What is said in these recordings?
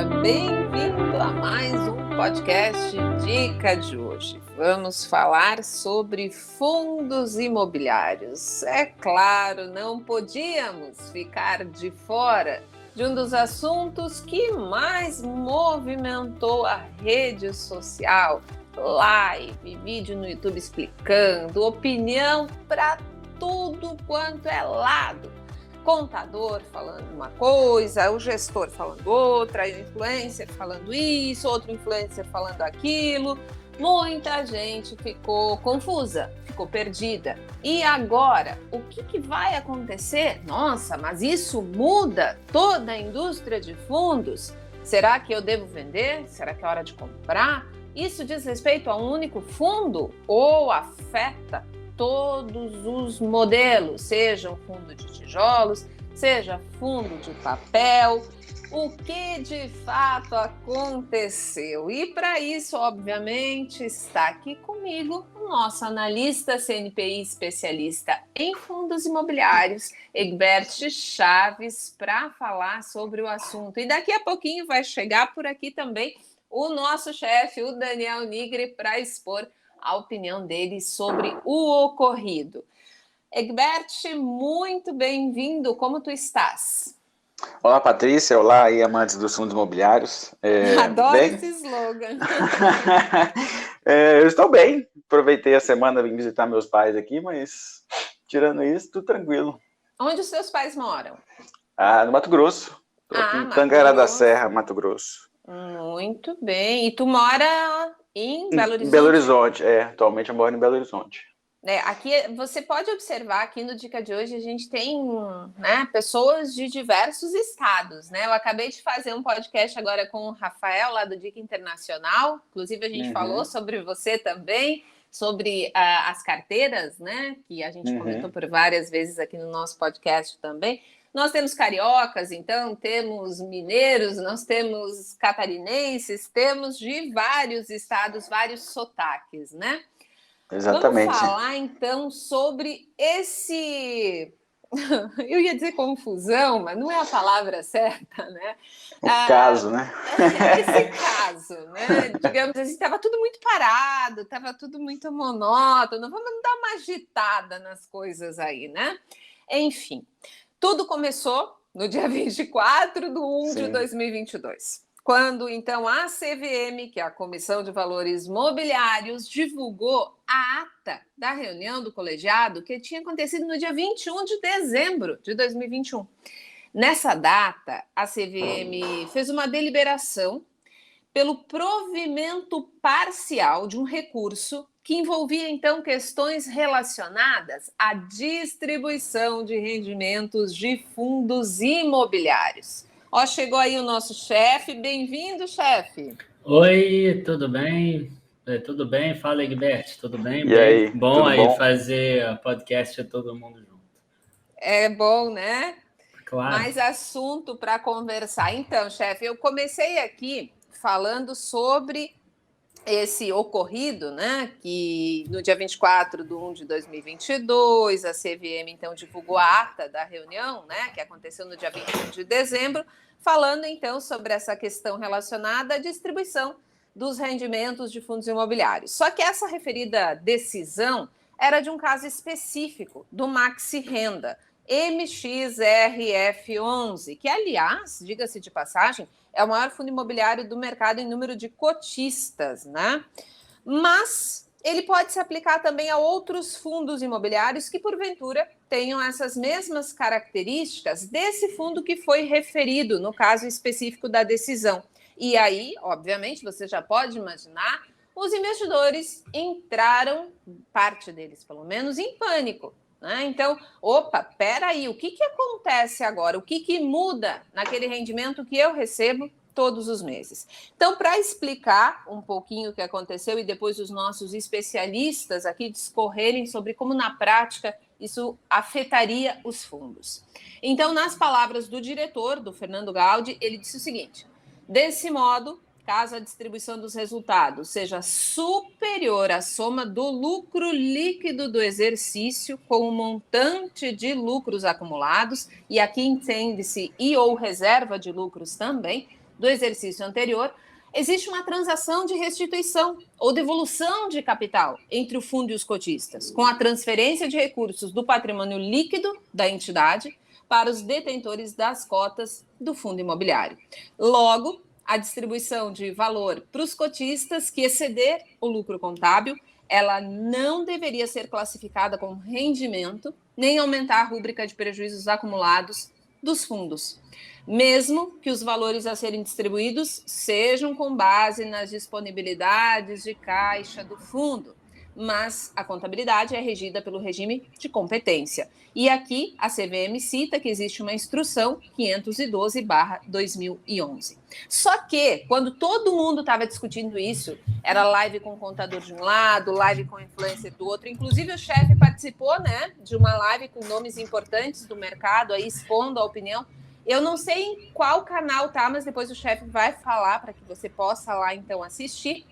galera, bem-vindo a mais um podcast Dica de hoje. Vamos falar sobre fundos imobiliários. É claro, não podíamos ficar de fora de um dos assuntos que mais movimentou a rede social. Live, vídeo no YouTube explicando, opinião para tudo quanto é lado. Contador falando uma coisa, o gestor falando outra, o influencer falando isso, outro influencer falando aquilo. Muita gente ficou confusa, ficou perdida. E agora, o que vai acontecer? Nossa, mas isso muda toda a indústria de fundos? Será que eu devo vender? Será que é hora de comprar? Isso diz respeito a um único fundo ou afeta todos os modelos, seja um fundo de tijolos, seja fundo de papel, o que de fato aconteceu? E para isso, obviamente, está aqui comigo o nosso analista CNPI especialista em fundos imobiliários, Egbert Chaves, para falar sobre o assunto. E daqui a pouquinho vai chegar por aqui também o nosso chefe, o Daniel Nigri, para expor a opinião dele sobre o ocorrido. Egbert, muito bem-vindo. Como tu estás? Olá, Patrícia. Olá, aí, amantes dos fundos imobiliários. Adoro esse slogan. Eu estou bem. Aproveitei a semana, vim visitar meus pais aqui, mas tirando isso, tudo tranquilo. Onde os seus pais moram? No Mato Grosso. Estou aqui em Mato Tangará da Grosso. Serra, Mato Grosso. Muito bem. E tu mora em Belo Horizonte? Em Belo Horizonte, atualmente eu moro em Belo Horizonte. Aqui você pode observar, aqui no Dica de hoje a gente tem pessoas de diversos estados, né? Eu acabei de fazer um podcast agora com o Rafael, lá do Dica Internacional, inclusive a gente falou sobre você também, sobre as carteiras, né? Que a gente comentou por várias vezes aqui no nosso podcast também. Nós temos cariocas, então, temos mineiros, nós temos catarinenses, temos de vários estados, vários sotaques, né? Exatamente. Vamos falar, então, sobre esse... Eu ia dizer confusão, mas não é a palavra certa, né? O caso, né? Esse caso, né? Digamos assim, estava tudo muito parado, estava tudo muito monótono. Vamos dar uma agitada nas coisas aí, né? Enfim, tudo começou no dia 24/1 de 2022. Quando, então, a CVM, que é a Comissão de Valores Mobiliários, divulgou a ata da reunião do colegiado que tinha acontecido no dia 21 de dezembro de 2021. Nessa data, a CVM fez uma deliberação pelo provimento parcial de um recurso que envolvia, então, questões relacionadas à distribuição de rendimentos de fundos imobiliários. Chegou aí o nosso chefe. Bem-vindo, chefe. Oi, tudo bem? Tudo bem? Fala, Egbert, tudo bem? E aí, bom tudo bom? Fazer podcast todo mundo junto. É bom, né? Claro. Mais assunto para conversar. Então, chefe, eu comecei aqui falando sobre esse ocorrido, né, que no dia 24/1 de 2022, a CVM, então, divulgou a ata da reunião, né, que aconteceu no dia 21 de dezembro, falando, então, sobre essa questão relacionada à distribuição dos rendimentos de fundos imobiliários. Só que essa referida decisão era de um caso específico, do Maxi Renda, MXRF11, que, aliás, diga-se de passagem, é o maior fundo imobiliário do mercado em número de cotistas, né? Mas ele pode se aplicar também a outros fundos imobiliários que, porventura, tenham essas mesmas características desse fundo que foi referido no caso específico da decisão. E aí, obviamente, você já pode imaginar, os investidores entraram, parte deles pelo menos, em pânico. Então, peraí, o que acontece agora? O que muda naquele rendimento que eu recebo todos os meses? Então, para explicar um pouquinho o que aconteceu e depois os nossos especialistas aqui discorrerem sobre como, na prática, isso afetaria os fundos. Então, nas palavras do diretor, do Fernando Gaudi, ele disse o seguinte: desse modo, caso a distribuição dos resultados seja superior à soma do lucro líquido do exercício com o montante de lucros acumulados, e aqui entende-se e ou reserva de lucros também, do exercício anterior, existe uma transação de restituição ou devolução de capital entre o fundo e os cotistas, com a transferência de recursos do patrimônio líquido da entidade para os detentores das cotas do fundo imobiliário. Logo, a distribuição de valor para os cotistas que exceder o lucro contábil, ela não deveria ser classificada como rendimento, nem aumentar a rúbrica de prejuízos acumulados dos fundos, mesmo que os valores a serem distribuídos sejam com base nas disponibilidades de caixa do fundo, mas a contabilidade é regida pelo regime de competência. E aqui a CVM cita que existe uma instrução 512/2011. Só que, quando todo mundo estava discutindo isso, era live com o contador de um lado, live com o influencer do outro, inclusive o chefe participou, né, de uma live com nomes importantes do mercado, aí expondo a opinião. Eu não sei em qual canal tá, mas depois o chefe vai falar para que você possa lá, então, assistir.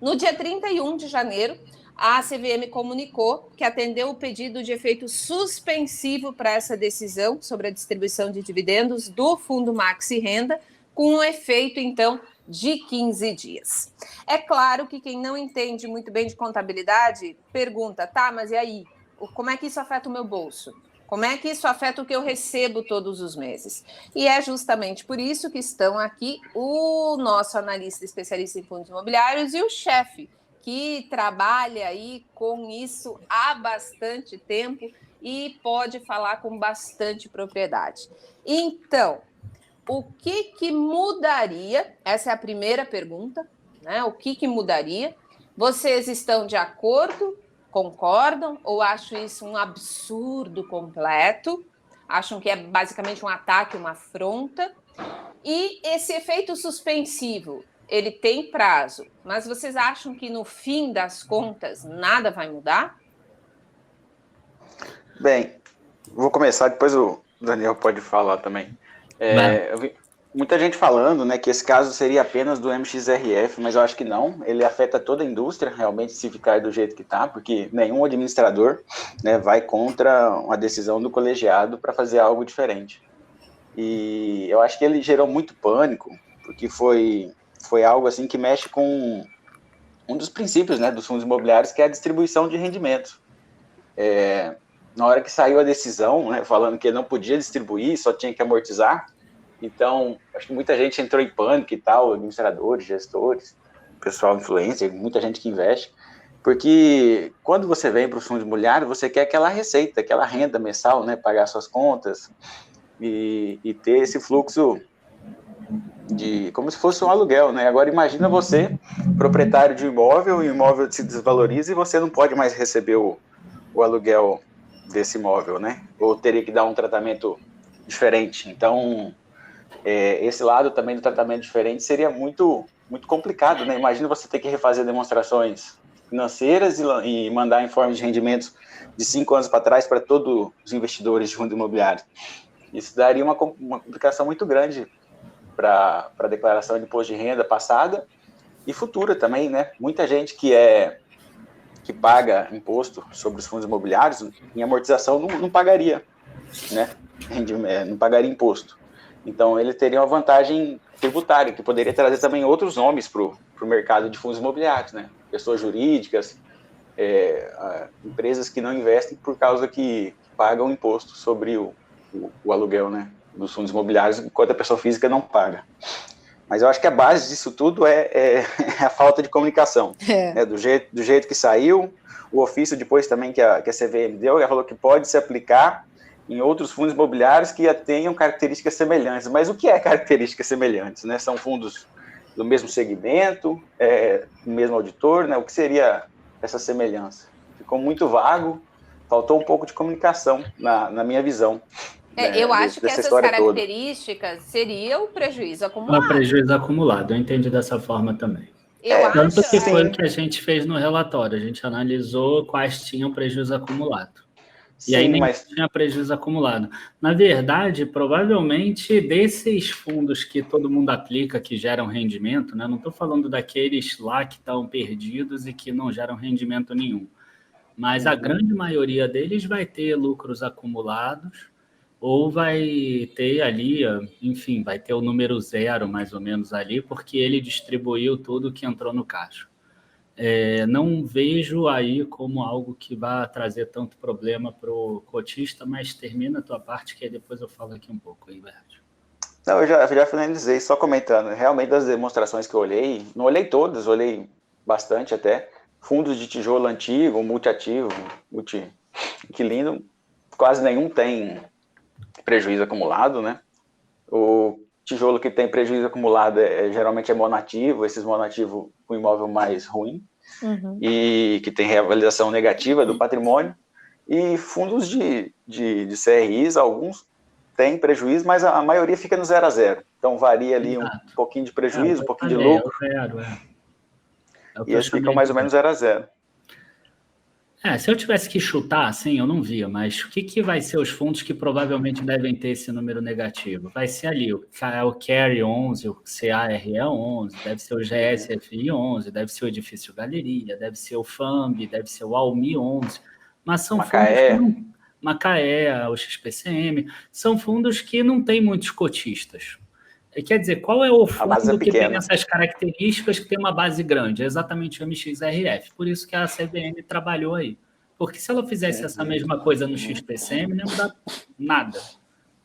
No dia 31 de janeiro, a CVM comunicou que atendeu o pedido de efeito suspensivo para essa decisão sobre a distribuição de dividendos do Fundo Maxi Renda, com um efeito, então, de 15 dias. É claro que quem não entende muito bem de contabilidade pergunta, tá, mas e aí? Como é que isso afeta o meu bolso? Como é que isso afeta o que eu recebo todos os meses? E é justamente por isso que estão aqui o nosso analista especialista em fundos imobiliários e o chefe, que trabalha aí com isso há bastante tempo e pode falar com bastante propriedade. Então, o que mudaria? Essa é a primeira pergunta, né? O que mudaria? Vocês estão de acordo? Concordam ou acham isso um absurdo completo? Acham que é basicamente um ataque, uma afronta? E esse efeito suspensivo, ele tem prazo, mas vocês acham que no fim das contas nada vai mudar? Bem, vou começar, depois o Daniel pode falar também. Eu vi muita gente falando, né, que esse caso seria apenas do MXRF, mas eu acho que não, ele afeta toda a indústria, realmente, se ficar do jeito que está, porque nenhum administrador, né, vai contra uma decisão do colegiado para fazer algo diferente. E eu acho que ele gerou muito pânico, porque foi algo assim que mexe com um dos princípios, né, dos fundos imobiliários, que é a distribuição de rendimentos. Na hora que saiu a decisão, né, falando que ele não podia distribuir, só tinha que amortizar, então, acho que muita gente entrou em pânico e tal, administradores, gestores, pessoal influencer, muita gente que investe, porque quando você vem para o fundo imobiliário, você quer aquela receita, aquela renda mensal, né, pagar suas contas e ter esse fluxo de como se fosse um aluguel, né? Agora imagina você, proprietário de um imóvel, e o imóvel se desvaloriza e você não pode mais receber o aluguel desse imóvel, né? Ou teria que dar um tratamento diferente. Então, esse lado também do tratamento diferente seria muito, muito complicado, né? Imagina você ter que refazer demonstrações financeiras e mandar informes de rendimentos de 5 anos para trás para todos os investidores de fundo imobiliário. Isso daria uma complicação muito grande para a declaração de imposto de renda passada e futura também, né? Muita gente que paga imposto sobre os fundos imobiliários, em amortização não pagaria, né? Não pagaria imposto. Então, ele teria uma vantagem tributária, que poderia trazer também outros nomes para o mercado de fundos imobiliários, né? Pessoas jurídicas, empresas que não investem por causa que pagam imposto sobre o aluguel, né, dos fundos imobiliários, enquanto a pessoa física não paga. Mas eu acho que a base disso tudo é a falta de comunicação. Né? Do jeito que saiu, o ofício depois também que a CVM deu, ela falou que pode se aplicar em outros fundos imobiliários que tenham características semelhantes. Mas o que é características semelhantes? Né? São fundos do mesmo segmento, do mesmo auditor, né? O que seria essa semelhança? Ficou muito vago, faltou um pouco de comunicação, na minha visão. Eu acho que essas características seriam o prejuízo acumulado. O prejuízo acumulado, eu entendi dessa forma também. Tanto que foi o que a gente fez no relatório, a gente analisou quais tinham prejuízo acumulado. Sim, e aí nem tinha prejuízo acumulado. Na verdade, provavelmente, desses fundos que todo mundo aplica, que geram rendimento, né? Não estou falando daqueles lá que estão perdidos e que não geram rendimento nenhum. Mas a grande maioria deles vai ter lucros acumulados, ou vai ter ali, enfim, vai ter o número 0 mais ou menos ali, porque ele distribuiu tudo que entrou no caixa. Não vejo aí como algo que vai trazer tanto problema para o cotista, mas termina a tua parte, que aí depois eu falo aqui um pouco, hein, Bert? Não, eu já finalizei, só comentando. Realmente, das demonstrações que eu olhei, não olhei todas, olhei bastante até. Fundos de tijolo antigo, multiativo, multi-inquilino, quase nenhum tem prejuízo acumulado, né? O tijolo que tem prejuízo acumulado geralmente é monativo, esses monativos com imóvel mais ruim, e que tem reavaliação negativa do patrimônio. E fundos de CRIs, alguns têm prejuízo, mas a maioria fica no 0 a 0. Então varia ali um pouquinho de prejuízo, um pouquinho de lucro. E eles ficam mais ou menos 0 a 0. Se eu tivesse que chutar, assim, eu não via, mas o que vai ser os fundos que provavelmente devem ter esse número negativo? Vai ser ali o Carry 11, o CARE 11, deve ser o GSFI 11, deve ser o Edifício Galeria, deve ser o FAMB, deve ser o ALMI 11, mas são Macaé. fundos que não... Macaé, o XPCM, são fundos que não têm muitos cotistas. Quer dizer, qual é o fundo que tem essas características, que tem uma base grande? É exatamente o MXRF. Por isso que a CVM trabalhou aí. Porque se ela fizesse essa mesma coisa no XPCM, não dá nada.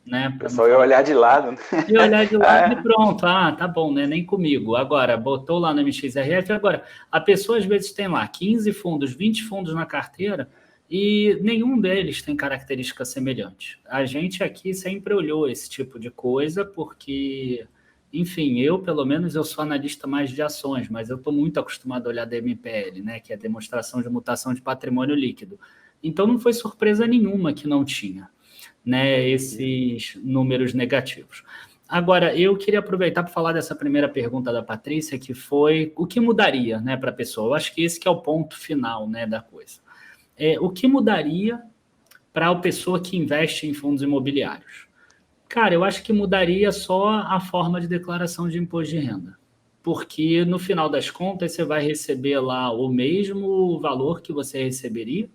Né, eu só ia olhar de lado. Ia olhar de lado e pronto. Tá bom, né? Nem comigo. Agora, botou lá no MXRF. Agora, a pessoa às vezes tem lá 15 fundos, 20 fundos na carteira, e nenhum deles tem característica semelhante. A gente aqui sempre olhou esse tipo de coisa porque, enfim, pelo menos, eu sou analista mais de ações, mas eu estou muito acostumado a olhar DMPL, né, que é a demonstração de mutação de patrimônio líquido. Então, não foi surpresa nenhuma que não tinha, né, esses números negativos. Agora, eu queria aproveitar para falar dessa primeira pergunta da Patrícia, que foi o que mudaria, né, para a pessoa. Eu acho que esse que é o ponto final, né, da coisa. O que mudaria para a pessoa que investe em fundos imobiliários? Cara, eu acho que mudaria só a forma de declaração de imposto de renda. Porque, no final das contas, você vai receber lá o mesmo valor que você receberia,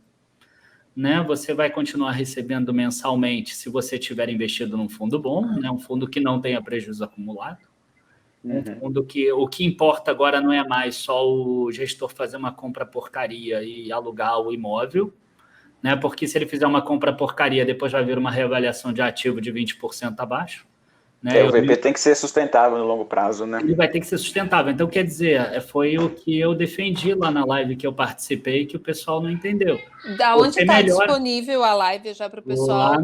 né? Você vai continuar recebendo mensalmente se você tiver investido num fundo bom, né? Um fundo que não tenha prejuízo acumulado. Um fundo que o que importa agora não é mais só o gestor fazer uma compra porcaria e alugar o imóvel, né? Porque se ele fizer uma compra porcaria, depois vai vir uma reavaliação de ativo de 20% abaixo. Né? O VP tem que ser sustentável no longo prazo, né? Ele vai ter que ser sustentável. Então, quer dizer, foi o que eu defendi lá na live que eu participei, que o pessoal não entendeu. Da onde está disponível a live já para o pessoal? Lá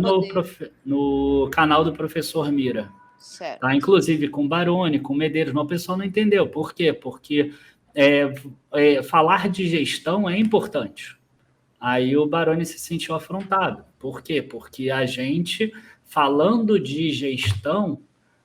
no canal do professor Mira. Certo. Tá? Inclusive com Baroni, com Medeiros, mas o pessoal não entendeu. Por quê? Porque falar de gestão é importante. Aí o Baroni se sentiu afrontado. Por quê? Porque a gente, falando de gestão,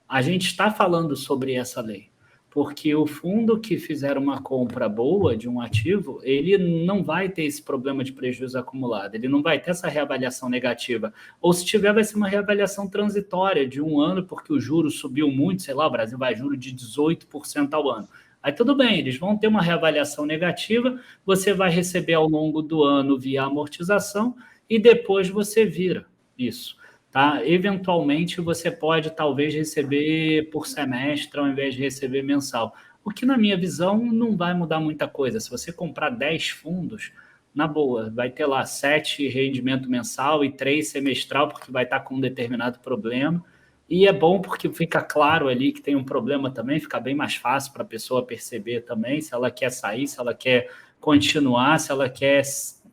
a gente está falando sobre essa lei. Porque o fundo que fizer uma compra boa de um ativo, ele não vai ter esse problema de prejuízo acumulado, ele não vai ter essa reavaliação negativa. Ou se tiver, vai ser uma reavaliação transitória de um ano, porque o juro subiu muito, sei lá, o Brasil vai juro de 18% ao ano. Aí tudo bem, eles vão ter uma reavaliação negativa, você vai receber ao longo do ano via amortização e depois você vira isso. Tá? Eventualmente, você pode, talvez, receber por semestre ao invés de receber mensal. O que, na minha visão, não vai mudar muita coisa. Se você comprar 10 fundos, na boa, vai ter lá 7 rendimento mensal e 3 semestral, porque vai estar com um determinado problema. E é bom porque fica claro ali que tem um problema também, fica bem mais fácil para a pessoa perceber também se ela quer sair, se ela quer continuar, se ela quer,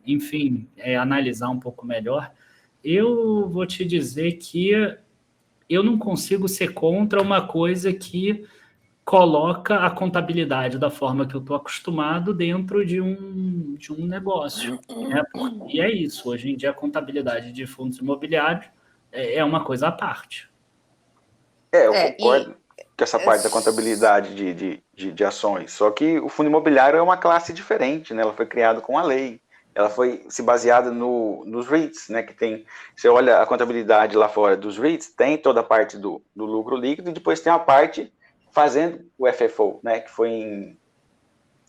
enfim, analisar um pouco melhor. Eu vou te dizer que eu não consigo ser contra uma coisa que coloca a contabilidade da forma que eu estou acostumado dentro de um negócio. Né? E é isso, hoje em dia a contabilidade de fundos imobiliários é uma coisa à parte. Eu concordo com essa parte da contabilidade de ações, só que o fundo imobiliário é uma classe diferente, né? Ela foi criada com a lei. Ela foi se baseada nos REITs, né, que tem, você olha a contabilidade lá fora dos REITs, tem toda a parte do lucro líquido e depois tem a parte fazendo o FFO, né, que foi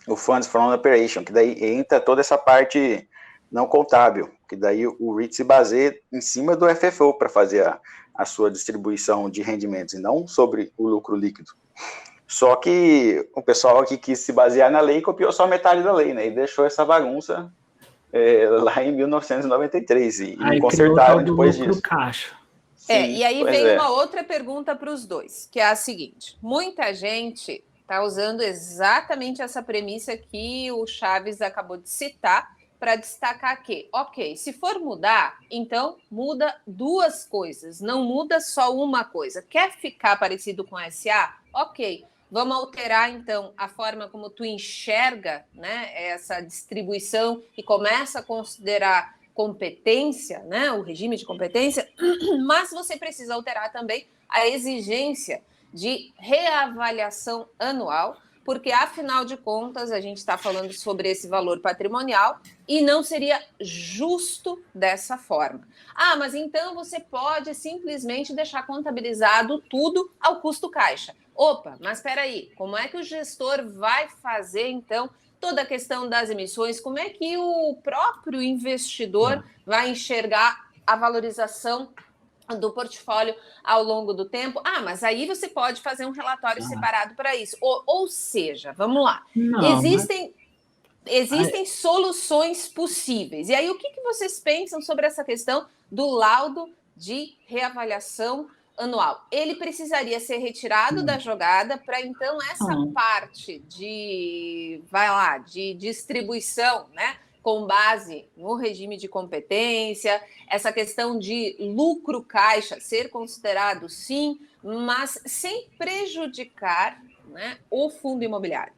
o Funds from Operation, que daí entra toda essa parte não contábil, que daí o REIT se baseia em cima do FFO para fazer a sua distribuição de rendimentos, e não sobre o lucro líquido. Só que o pessoal aqui quis se basear na lei e copiou só metade da lei, né? E deixou essa bagunça lá em 1993, e não consertaram depois disso. Caixa. E aí vem uma outra pergunta para os dois, que é a seguinte: muita gente está usando exatamente essa premissa que o Chaves acabou de citar para destacar que, ok, se for mudar, então muda duas coisas, não muda só uma coisa. Quer ficar parecido com a SA? Ok, vamos alterar, então, a forma como tu enxerga, né, essa distribuição e começa a considerar competência, né, o regime de competência, mas você precisa alterar também a exigência de reavaliação anual, porque, afinal de contas, a gente está falando sobre esse valor patrimonial e não seria justo dessa forma. Ah, mas então você pode simplesmente deixar contabilizado tudo ao custo caixa. Opa, mas espera aí, como é que o gestor vai fazer, então, toda a questão das emissões? Como é que o próprio investidor vai enxergar a valorização do portfólio ao longo do tempo? Ah, mas aí você pode fazer um relatório separado para isso. Ou seja, vamos lá. Existem soluções possíveis. E aí, o que vocês pensam sobre essa questão do laudo de reavaliação anual? Ele precisaria ser retirado da jogada para, então, essa parte de distribuição, né, com base no regime de competência, essa questão de lucro caixa ser considerado sim, mas sem prejudicar, né, o fundo imobiliário.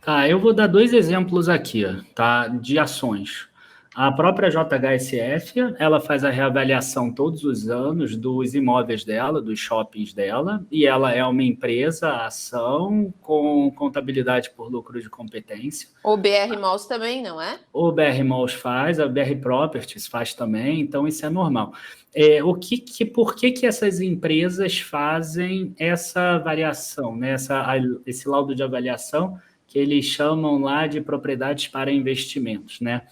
Tá, eu vou dar 2 exemplos aqui, tá, de ações. A própria JHSF, ela faz a reavaliação todos os anos dos imóveis dela, dos shoppings dela, e ela é uma empresa, ação, com contabilidade por lucro de competência. O BR Malls também, não é? O BR Malls faz, a BR Properties faz também, então isso é normal. Por que essas empresas fazem essa variação, né? Esse laudo de avaliação que eles chamam lá de propriedades para investimentos, né?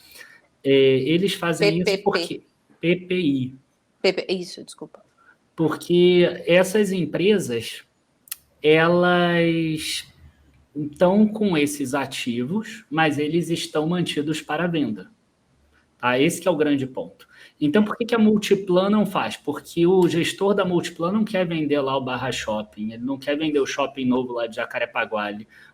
Eles fazem PPP. isso porque... PPI. Isso, desculpa. Porque essas empresas, elas estão com esses ativos, mas eles estão mantidos para venda. Tá? Esse que é o grande ponto. Então, por que a Multiplan não faz? Porque o gestor da Multiplan não quer vender lá o Barra Shopping, ele não quer vender o shopping novo lá de Jacarepaguá.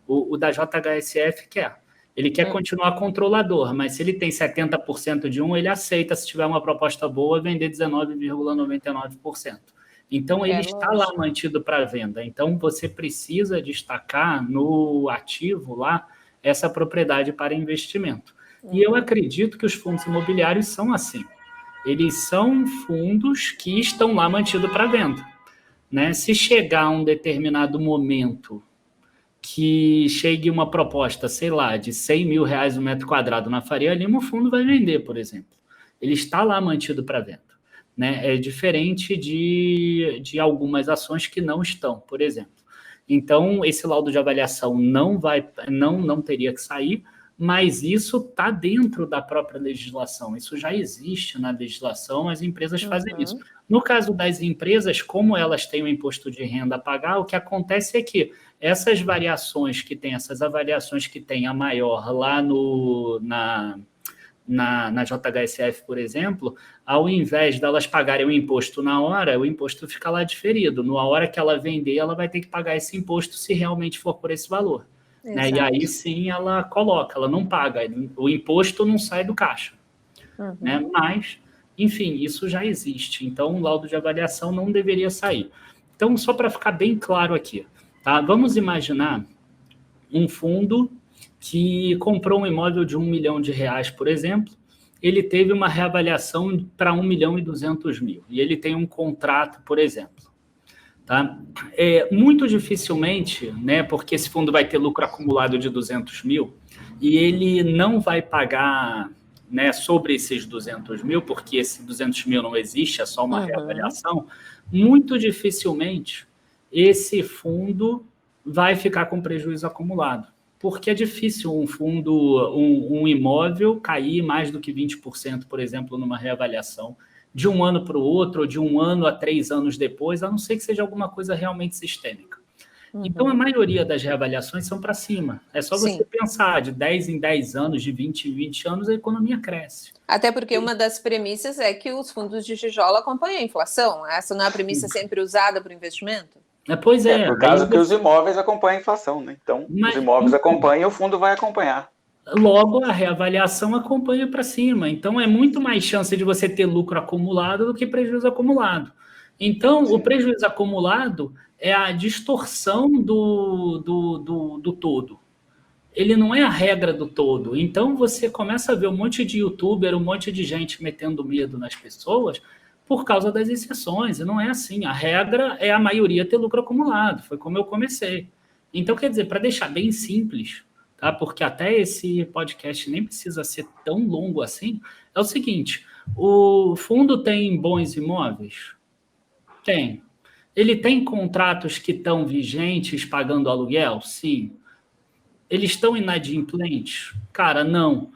O da JHSF quer. Ele quer continuar controlador, mas se ele tem 70% de um, ele aceita, se tiver uma proposta boa, vender 19,99%. Então, ele está lá mantido para venda. Então, você precisa destacar no ativo lá essa propriedade para investimento. E eu acredito que os fundos imobiliários são assim. Eles são fundos que estão lá mantidos para venda. Né? Se chegar um determinado momento que chegue uma proposta, sei lá, de R$100 mil no metro quadrado na Faria Lima, o fundo vai vender, por exemplo. Ele está lá mantido para venda. Né? É diferente de algumas ações que não estão, por exemplo. Então, esse laudo de avaliação não teria que sair, mas isso está dentro da própria legislação. Isso já existe na legislação, as empresas fazem isso. No caso das empresas, como elas têm o imposto de renda a pagar, o que acontece é que essas variações que tem, essas avaliações que tem a maior lá na JHSF, por exemplo, ao invés delas pagarem o imposto na hora, o imposto fica lá diferido. Na hora que ela vender, ela vai ter que pagar esse imposto se realmente for por esse valor. Né? E aí sim ela coloca, ela não paga, o imposto não sai do caixa. Né? Mas, enfim, isso já existe. Então, o laudo de avaliação não deveria sair. Então, só para ficar bem claro aqui, tá? Vamos imaginar um fundo que comprou um imóvel de R$1 milhão, por exemplo, ele teve uma reavaliação para R$1.200.000 e ele tem um contrato, por exemplo. Tá? Muito dificilmente, né, porque esse fundo vai ter lucro acumulado de 200 mil e ele não vai pagar, né, sobre esses 200 mil, porque esse 200 mil não existe, é só uma reavaliação. Muito dificilmente esse fundo vai ficar com prejuízo acumulado, porque é difícil um imóvel cair mais do que 20%, por exemplo, numa reavaliação. de um ano para o outro, ou de 1 ano a 3 anos depois, a não ser que seja alguma coisa realmente sistêmica. Então, a maioria das reavaliações são para cima. É só você pensar, de 10 em 10 anos, de 20 em 20 anos, a economia cresce. Até porque uma das premissas é que os fundos de tijolo acompanham a inflação. Essa não é a premissa sempre usada para o investimento? Pois é. Por causa que os imóveis acompanham a inflação, né? Então, os imóveis acompanham, o fundo vai acompanhar. Logo, a reavaliação acompanha para cima. Então, é muito mais chance de você ter lucro acumulado do que prejuízo acumulado. Então, o prejuízo acumulado é a distorção do todo. Ele não é a regra do todo. Então, você começa a ver um monte de youtuber, um monte de gente metendo medo nas pessoas por causa das exceções. E não é assim. A regra é a maioria ter lucro acumulado. Foi como eu comecei. Então, quer dizer, para deixar bem simples, tá? Porque até esse podcast nem precisa ser tão longo assim, é o seguinte, o fundo tem bons imóveis? Tem. Ele tem contratos que estão vigentes pagando aluguel? Sim. Eles estão inadimplentes? Cara, não.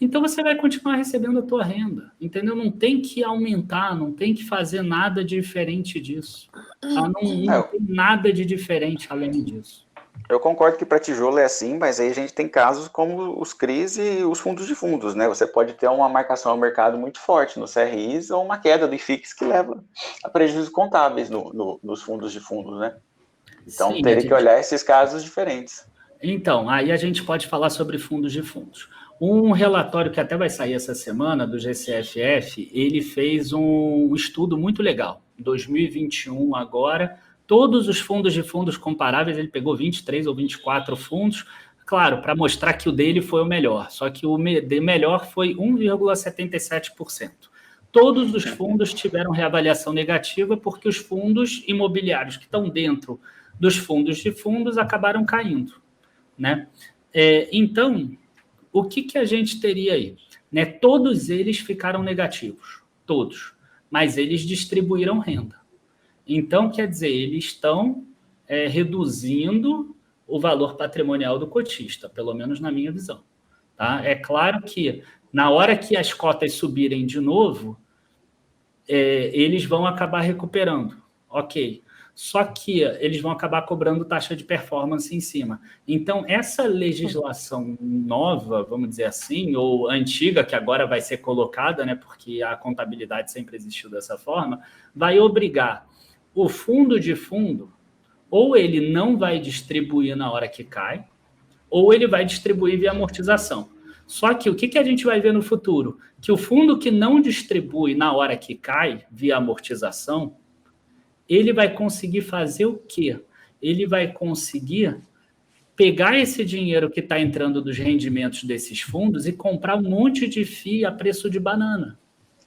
Então você vai continuar recebendo a tua renda, entendeu? Não tem que aumentar, não tem que fazer nada diferente disso. Tá? Não tem nada de diferente além disso. Eu concordo que para tijolo é assim, mas aí a gente tem casos como os CRIs e os fundos de fundos, né? Você pode ter uma marcação ao mercado muito forte no CRIs ou uma queda do IFIX que leva a prejuízos contábeis nos fundos de fundos, né? Então, teria que olhar esses casos diferentes. Então, aí a gente pode falar sobre fundos de fundos. Um relatório que até vai sair essa semana, do GCFF, ele fez um estudo muito legal. 2021 agora, todos os fundos de fundos comparáveis, ele pegou 23 ou 24 fundos, claro, para mostrar que o dele foi o melhor, só que o melhor foi 1,77%. Todos os fundos tiveram reavaliação negativa porque os fundos imobiliários que estão dentro dos fundos de fundos acabaram caindo, né? Então, o que a gente teria aí? Né? Todos eles ficaram negativos, todos, mas eles distribuíram renda. Então, quer dizer, eles estão reduzindo o valor patrimonial do cotista, pelo menos na minha visão. Tá? É claro que, na hora que as cotas subirem de novo, eles vão acabar recuperando. Ok. Só que eles vão acabar cobrando taxa de performance em cima. Então, essa legislação nova, vamos dizer assim, ou antiga, que agora vai ser colocada, né, porque a contabilidade sempre existiu dessa forma, vai obrigar o fundo de fundo, ou ele não vai distribuir na hora que cai, ou ele vai distribuir via amortização. Só que o que a gente vai ver no futuro? Que o fundo que não distribui na hora que cai, via amortização, ele vai conseguir fazer o quê? Ele vai conseguir pegar esse dinheiro que está entrando dos rendimentos desses fundos e comprar um monte de FII a preço de banana.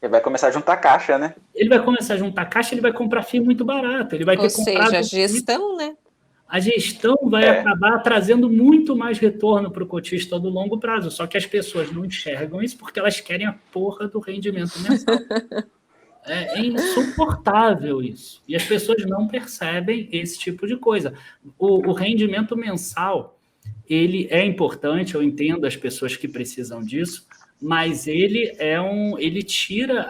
Ele vai começar a juntar caixa, né? Ele vai começar a juntar caixa, ele vai comprar FII muito barato. Ele vai ter comprado. Ou seja, a gestão, né? A gestão vai acabar trazendo muito mais retorno para o cotista do longo prazo. Só que as pessoas não enxergam isso porque elas querem a porra do rendimento mensal. É insuportável isso. E as pessoas não percebem esse tipo de coisa. O rendimento mensal, ele é importante, eu entendo as pessoas que precisam disso, mas ele tira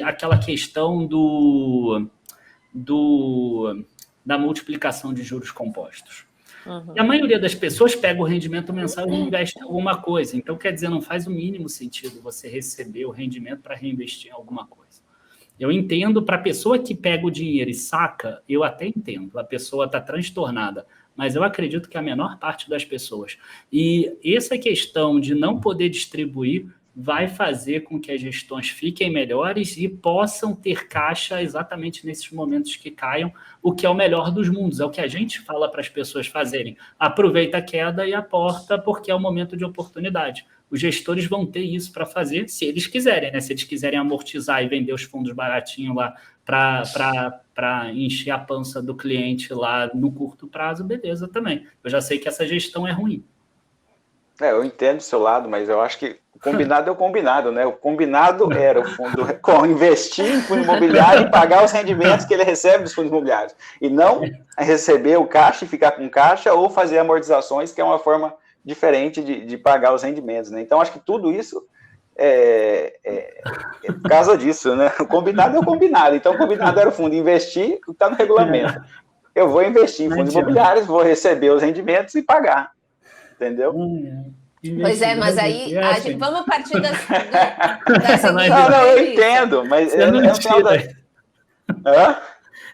aquela questão da multiplicação de juros compostos. Uhum. E a maioria das pessoas pega o rendimento mensal e investe em alguma coisa. Então, quer dizer, não faz o mínimo sentido você receber o rendimento para reinvestir em alguma coisa. Eu entendo, para a pessoa que pega o dinheiro e saca, eu até entendo, a pessoa está transtornada, mas eu acredito que a menor parte das pessoas. E essa questão de não poder distribuir vai fazer com que as gestões fiquem melhores e possam ter caixa exatamente nesses momentos que caiam, o que é o melhor dos mundos, é o que a gente fala para as pessoas fazerem. Aproveita a queda e aporta, porque é o momento de oportunidade. Os gestores vão ter isso para fazer, se eles quiserem, né? Se eles quiserem amortizar e vender os fundos baratinhos lá para encher a pança do cliente lá no curto prazo, beleza também. Eu já sei que essa gestão é ruim. Eu entendo o seu lado, mas eu acho que o combinado é o combinado, né? O combinado era o fundo investir em fundo imobiliário e pagar os rendimentos que ele recebe dos fundos imobiliários. E não receber o caixa e ficar com caixa ou fazer amortizações, que é uma forma diferente de pagar os rendimentos, né? Então, acho que tudo isso por causa disso, né? O combinado é o combinado. Então, o combinado era o fundo investir, o que está no regulamento. Eu vou investir em fundos imobiliários, vou receber os rendimentos e pagar. Entendeu? Pois é, mas aí vamos partir da seguinte... Não, eu entendo, mas... Você não tira.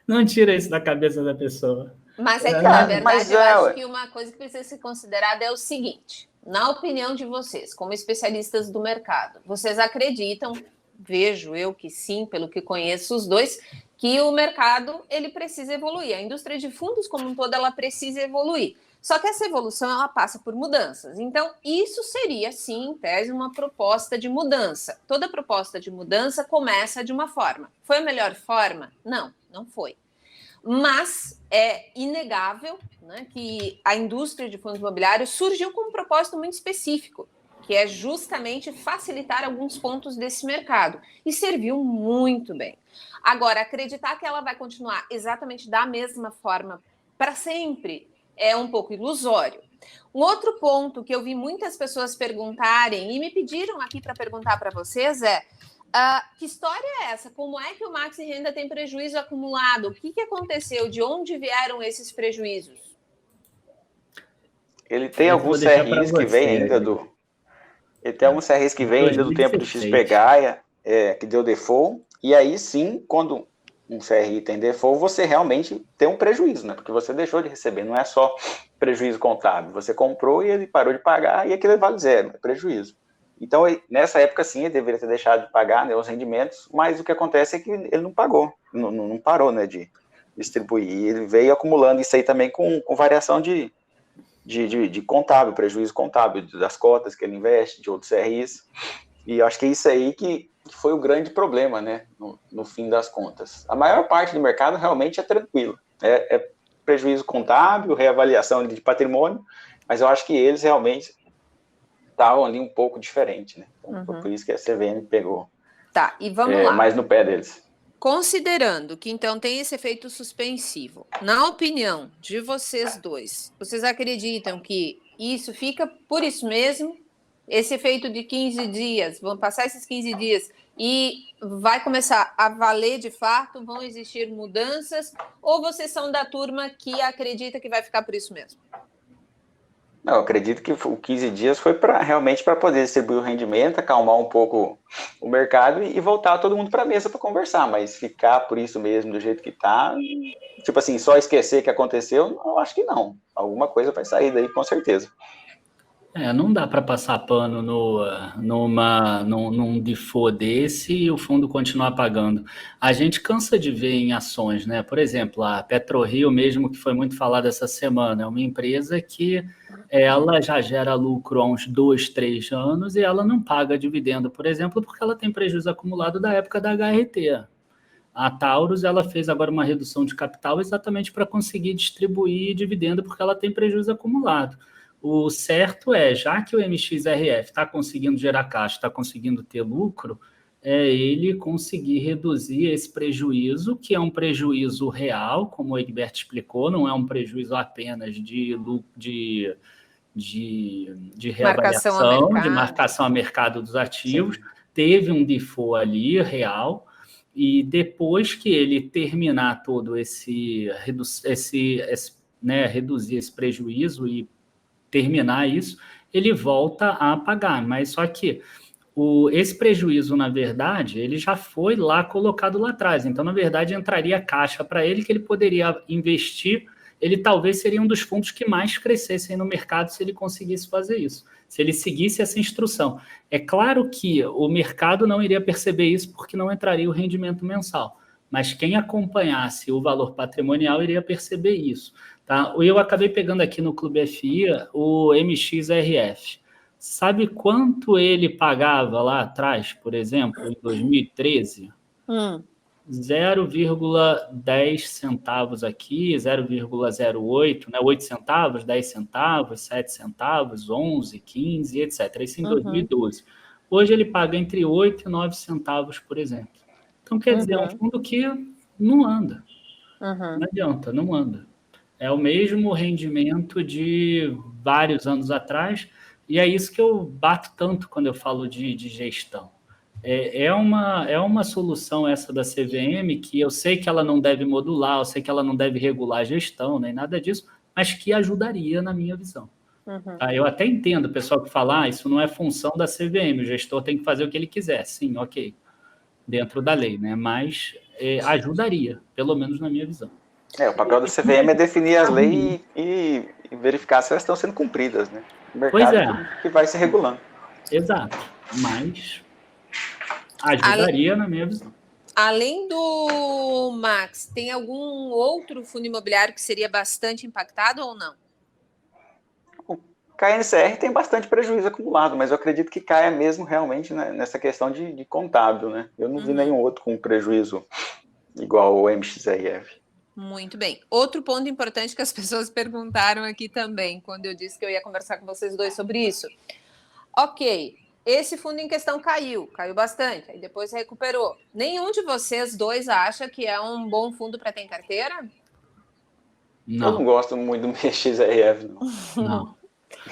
Não tira isso da cabeça da pessoa. Mas é que, na verdade, eu acho que uma coisa que precisa ser considerada é o seguinte, na opinião de vocês, como especialistas do mercado, vocês acreditam, vejo eu que sim, pelo que conheço os dois, que o mercado ele precisa evoluir. A indústria de fundos como um todo, ela precisa evoluir. Só que essa evolução, ela passa por mudanças. Então, isso seria, sim, em tese, uma proposta de mudança. Toda proposta de mudança começa de uma forma. Foi a melhor forma? Não, não foi. Mas é inegável, né, que a indústria de fundos imobiliários surgiu com um propósito muito específico, que é justamente facilitar alguns pontos desse mercado. E serviu muito bem. Agora, acreditar que ela vai continuar exatamente da mesma forma para sempre é um pouco ilusório. Um outro ponto que eu vi muitas pessoas perguntarem, e me pediram aqui para perguntar para vocês é: que história é essa? Como é que o Maxi Renda tem prejuízo acumulado? O que aconteceu? De onde vieram esses prejuízos? Ele tem alguns CRIs que vem ainda do... Ele tem alguns CRIs que vem ainda do tempo do XP Gaia, que deu default, e aí sim, quando um CRI tem default, você realmente tem um prejuízo, né? Porque você deixou de receber, não é só prejuízo contábil. Você comprou e ele parou de pagar e aquilo vale zero, é prejuízo. Então, nessa época, sim, ele deveria ter deixado de pagar, né, os rendimentos, mas o que acontece é que ele não pagou, não parou, né, de distribuir. Ele veio acumulando isso aí também com variação de contábil, prejuízo contábil, das cotas que ele investe, de outros CRIs. E eu acho que é isso aí que foi o grande problema, né, no fim das contas. A maior parte do mercado realmente é tranquilo. É prejuízo contábil, reavaliação de patrimônio, mas eu acho que eles realmente estavam ali um pouco diferente, né? Então, foi por isso que a CVM pegou. Tá, e vamos lá. Mais no pé deles. Considerando que, então, tem esse efeito suspensivo, na opinião de vocês dois, vocês acreditam que isso fica por isso mesmo? Esse efeito de 15 dias, vão passar esses 15 dias e vai começar a valer de fato? Vão existir mudanças? Ou vocês são da turma que acredita que vai ficar por isso mesmo? Não, eu acredito que o 15 dias foi realmente para poder distribuir o rendimento, acalmar um pouco o mercado e voltar todo mundo para a mesa para conversar, mas ficar por isso mesmo, do jeito que está, tipo assim, só esquecer que aconteceu, eu acho que não. Alguma coisa vai sair daí, com certeza. Não dá para passar pano num default desse e o fundo continuar pagando. A gente cansa de ver em ações, né? Por exemplo, a PetroRio mesmo, que foi muito falada essa semana, é uma empresa que ela já gera lucro há uns 2, 3 anos e ela não paga dividendo, por exemplo, porque ela tem prejuízo acumulado da época da HRT. A Taurus, ela fez agora uma redução de capital exatamente para conseguir distribuir dividendo, porque ela tem prejuízo acumulado. O certo é, já que o MXRF está conseguindo gerar caixa, está conseguindo ter lucro, ele conseguir reduzir esse prejuízo, que é um prejuízo real, como o Egberto explicou, não é um prejuízo apenas de reavaliação, de marcação a mercado dos ativos. Sim. Teve um default ali real, e depois que ele terminar todo reduzir esse prejuízo e terminar isso, ele volta a pagar. Mas só que esse prejuízo, na verdade, ele já foi lá colocado lá atrás. Então, na verdade, entraria caixa para ele que ele poderia investir. Ele talvez seria um dos fundos que mais crescessem no mercado se ele conseguisse fazer isso, se ele seguisse essa instrução. É claro que o mercado não iria perceber isso porque não entraria o rendimento mensal, mas quem acompanhasse o valor patrimonial iria perceber isso. Tá? Eu acabei pegando aqui no Clube FI o MXRF. Sabe quanto ele pagava lá atrás, por exemplo, em 2013? 0,10 centavos aqui, 0,08, né? 8 centavos, 10 centavos, 7 centavos, 11, 15, etc. Isso em 2012. Hoje ele paga entre 8 e 9 centavos, por exemplo. Então, quer dizer, é um fundo que não anda. Não adianta, não anda. É o mesmo rendimento de vários anos atrás, E é isso que eu bato tanto quando eu falo de gestão. É uma solução essa da CVM que eu sei que ela não deve modular, eu sei que ela não deve regular a gestão, nem nada disso, mas que ajudaria na minha visão. Tá? Eu até entendo o pessoal que fala, isso não é função da CVM, o gestor tem que fazer o que ele quiser. Sim, ok, dentro da lei, né? Mas ajudaria, pelo menos na minha visão. O papel da CVM é definir as leis e verificar se elas estão sendo cumpridas, né? O mercado que vai se regulando. Exato, mas ajudaria na minha visão. Além do Max, tem algum outro fundo imobiliário que seria bastante impactado ou não? O KNCR tem bastante prejuízo acumulado, mas eu acredito que caia mesmo realmente nessa questão de contábil, né? Eu não vi nenhum outro com prejuízo igual ao MXRF. Muito bem. Outro ponto importante que as pessoas perguntaram aqui também, quando eu disse que eu ia conversar com vocês dois sobre isso. Ok, esse fundo em questão caiu bastante, aí depois recuperou. Nenhum de vocês dois acha que é um bom fundo para ter em carteira? Não. Eu não gosto muito do MXRF, não.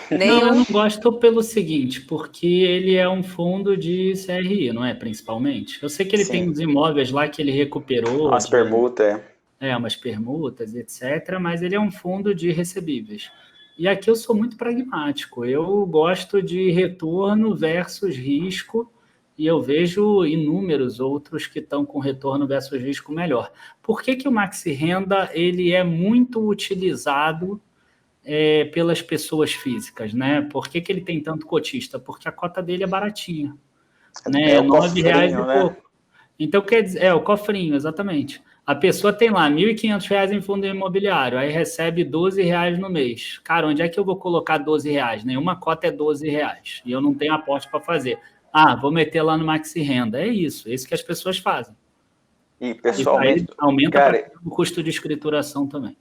Eu não gosto pelo seguinte, porque ele é um fundo de CRI, não é? Principalmente. Eu sei que ele tem uns imóveis lá que ele recuperou. As permutas, umas permutas, etc. Mas ele é um fundo de recebíveis. E aqui eu sou muito pragmático. Eu gosto de retorno versus risco, e eu vejo inúmeros outros que estão com retorno versus risco melhor. Por que o Maxi Renda ele é muito utilizado pelas pessoas físicas, né? Por que ele tem tanto cotista? Porque a cota dele é baratinha. É o R$9 cofrinho, e pouco. Então, quer dizer, o cofrinho, exatamente. A pessoa tem lá R$1.500 em fundo imobiliário, aí recebe R$12 no mês. Cara, onde é que eu vou colocar R$12? Nenhuma cota é R$12. E eu não tenho aporte para fazer. Vou meter lá no Maxi Renda. É isso que as pessoas fazem. E pessoalmente... E aumenta o custo de escrituração também.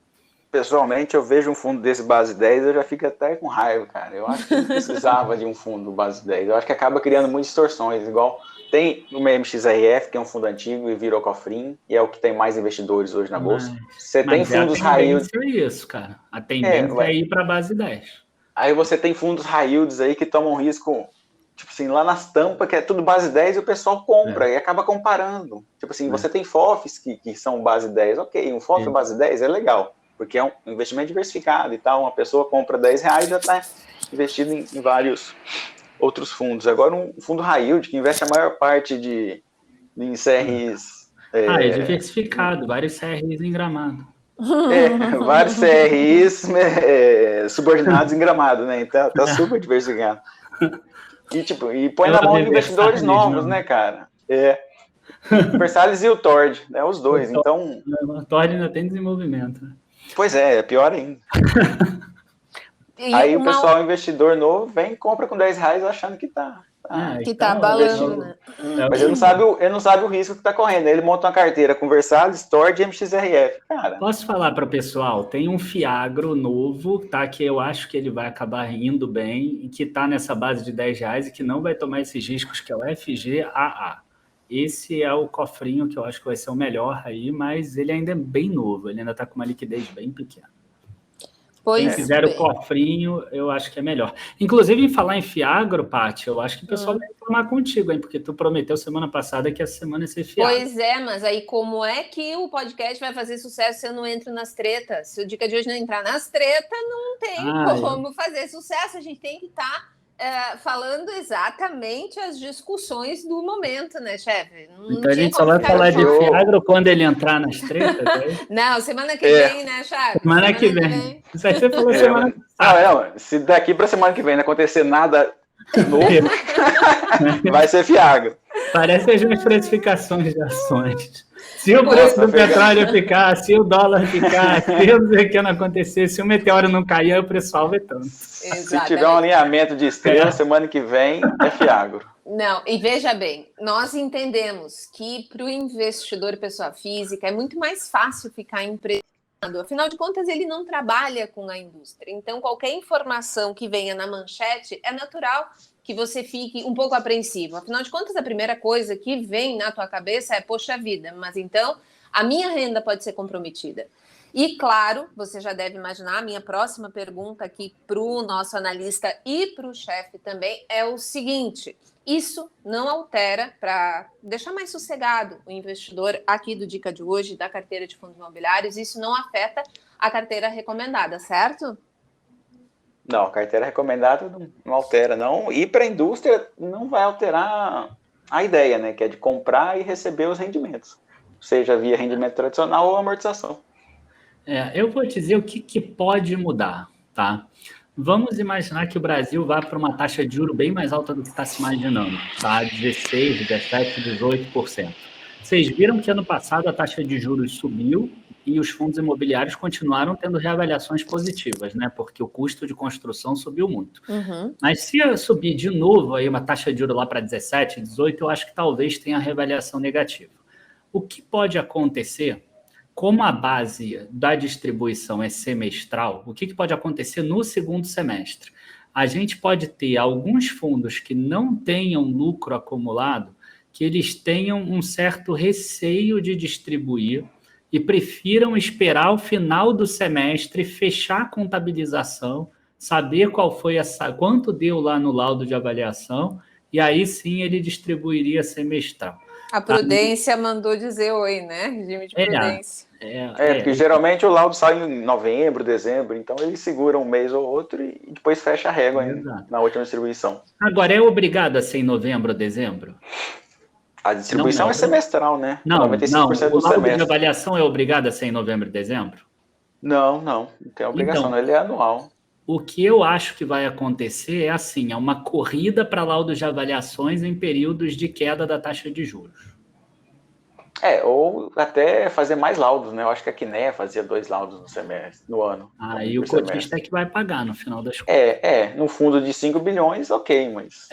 Pessoalmente, eu vejo um fundo desse base 10, eu já fico até com raiva, cara. Eu acho que não precisava de um fundo base 10. Eu acho que acaba criando muitas distorções, igual tem o MXRF, que é um fundo antigo e virou cofrinho, e é o que tem mais investidores hoje na bolsa. Você tem fundos high yield. Isso, cara. A tendência é ir para base 10. Aí você tem fundos high yields aí que tomam risco, tipo assim, lá nas tampas, que é tudo base 10, e o pessoal compra e acaba comparando. Tipo assim, você tem FOFs que são base 10. Ok, um FOF base 10 é legal, porque é um investimento diversificado e tal. Uma pessoa compra R$10 e já está investido em vários outros fundos. Agora, um fundo high yield, que investe a maior parte em CRIs... é diversificado, vários CRIs em Gramado. Vários CRIs subordinados em Gramado, né? Então, tá super diversificado. E põe na mão de investidores novos, né, cara? O Versalhes e o Tord, né? Os dois, então... O Tord ainda tem desenvolvimento. Pois é pior ainda. Aí o pessoal, investidor novo, vem e compra com R$10 achando que tá abalando, né? Mas ele não sabe o risco que tá correndo. Ele monta uma carteira com Versalhes, Tord e MXRF. Cara. Posso falar para o pessoal? Tem um Fiagro novo, tá? Que eu acho que ele vai acabar indo bem e que tá nessa base de R$10 e que não vai tomar esses riscos, que é o FGAA. Esse é o cofrinho que eu acho que vai ser o melhor aí, mas ele ainda é bem novo, ele ainda está com uma liquidez bem pequena. Quem fizer o cofrinho, eu acho que é melhor. Inclusive, em falar em Fiagro, Paty, eu acho que o pessoal vai reclamar contigo, hein? Porque tu prometeu semana passada que essa semana ia ser Fiagro. Pois é, mas aí como é que o podcast vai fazer sucesso se eu não entro nas tretas? Se o Dica de hoje não entrar nas tretas, não tem como fazer sucesso. A gente tem que estar... falando exatamente as discussões do momento, né, chefe? Então a gente só vai falar de Fiagro quando ele entrar nas tretas? Não, semana que vem, né, chefe? Semana que vem. Isso aí você falou semana passada. Se daqui para semana que vem não acontecer nada novo, vai ser Fiagro. Parece as minhas precificações de ações. Se o preço do petróleo ficar, se o dólar ficar, se o que não acontecer, se o meteoro não cair, aí o preço salva tanto. Se tiver um alinhamento de estrela, semana que vem é Fiagro. Não, e veja bem, nós entendemos que para o investidor pessoa física é muito mais fácil ficar emprestado. Afinal de contas, ele não trabalha com a indústria. Então, qualquer informação que venha na manchete é natural que você fique um pouco apreensivo. Afinal de contas, a primeira coisa que vem na tua cabeça é, poxa vida, mas então a minha renda pode ser comprometida. E, claro, você já deve imaginar, a minha próxima pergunta aqui para o nosso analista e para o chefe também é o seguinte: isso não altera, para deixar mais sossegado o investidor aqui do Dica de hoje, da carteira de fundos imobiliários, isso não afeta a carteira recomendada, certo? Não, a carteira recomendada não altera, não. E para a indústria não vai alterar a ideia, né? Que é de comprar e receber os rendimentos, seja via rendimento tradicional ou amortização. Eu vou dizer o que pode mudar, tá? Vamos imaginar que o Brasil vá para uma taxa de juros bem mais alta do que está se imaginando, tá? 16, 17, 18%. Vocês viram que ano passado a taxa de juros subiu e os fundos imobiliários continuaram tendo reavaliações positivas, né? Porque o custo de construção subiu muito. Mas se eu subir de novo aí uma taxa de juros lá para 17, 18, eu acho que talvez tenha reavaliação negativa. O que pode acontecer? Como a base da distribuição é semestral, o que pode acontecer no segundo semestre? A gente pode ter alguns fundos que não tenham lucro acumulado, que eles tenham um certo receio de distribuir e prefiram esperar o final do semestre, fechar a contabilização, saber quanto deu lá no laudo de avaliação, e aí sim ele distribuiria semestral. A prudência mandou dizer oi, né? Regime de prudência. Porque geralmente o laudo sai em novembro, dezembro, então eles seguram um mês ou outro e depois fecha a régua na última distribuição. Agora, é obrigado a ser em novembro ou dezembro? A distribuição é semestral, né? Não, 95% o do laudo semestre. de avaliação é obrigado a ser em novembro e dezembro? Não tem obrigação, Então, não, ele é anual. O que eu acho que vai acontecer é assim, é uma corrida para laudos de avaliações em períodos de queda da taxa de juros. Ou até fazer mais laudos, né? Eu acho que a Quiné fazia 2 laudos no ano. Aí o cotista é que vai pagar no final das contas. No fundo de 5 bilhões, ok, mas...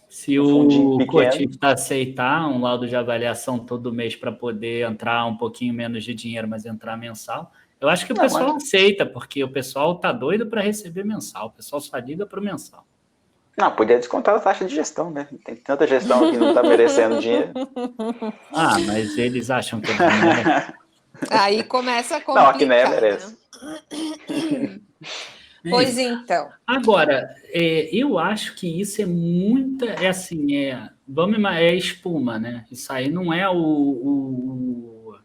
Se o cotista aceitar um laudo de avaliação todo mês para poder entrar um pouquinho menos de dinheiro, mas entrar mensal, eu acho que o pessoal aceita, porque o pessoal tá doido para receber mensal, o pessoal só liga para o mensal. Não, podia descontar a taxa de gestão, né? Tem tanta gestão que não está merecendo dinheiro. Mas eles acham que é dinheiro. Aí começa a complicar. Não, aqui nem merece. Né? Pois então. Agora, eu acho que isso é muita... É espuma, né? Isso aí não é o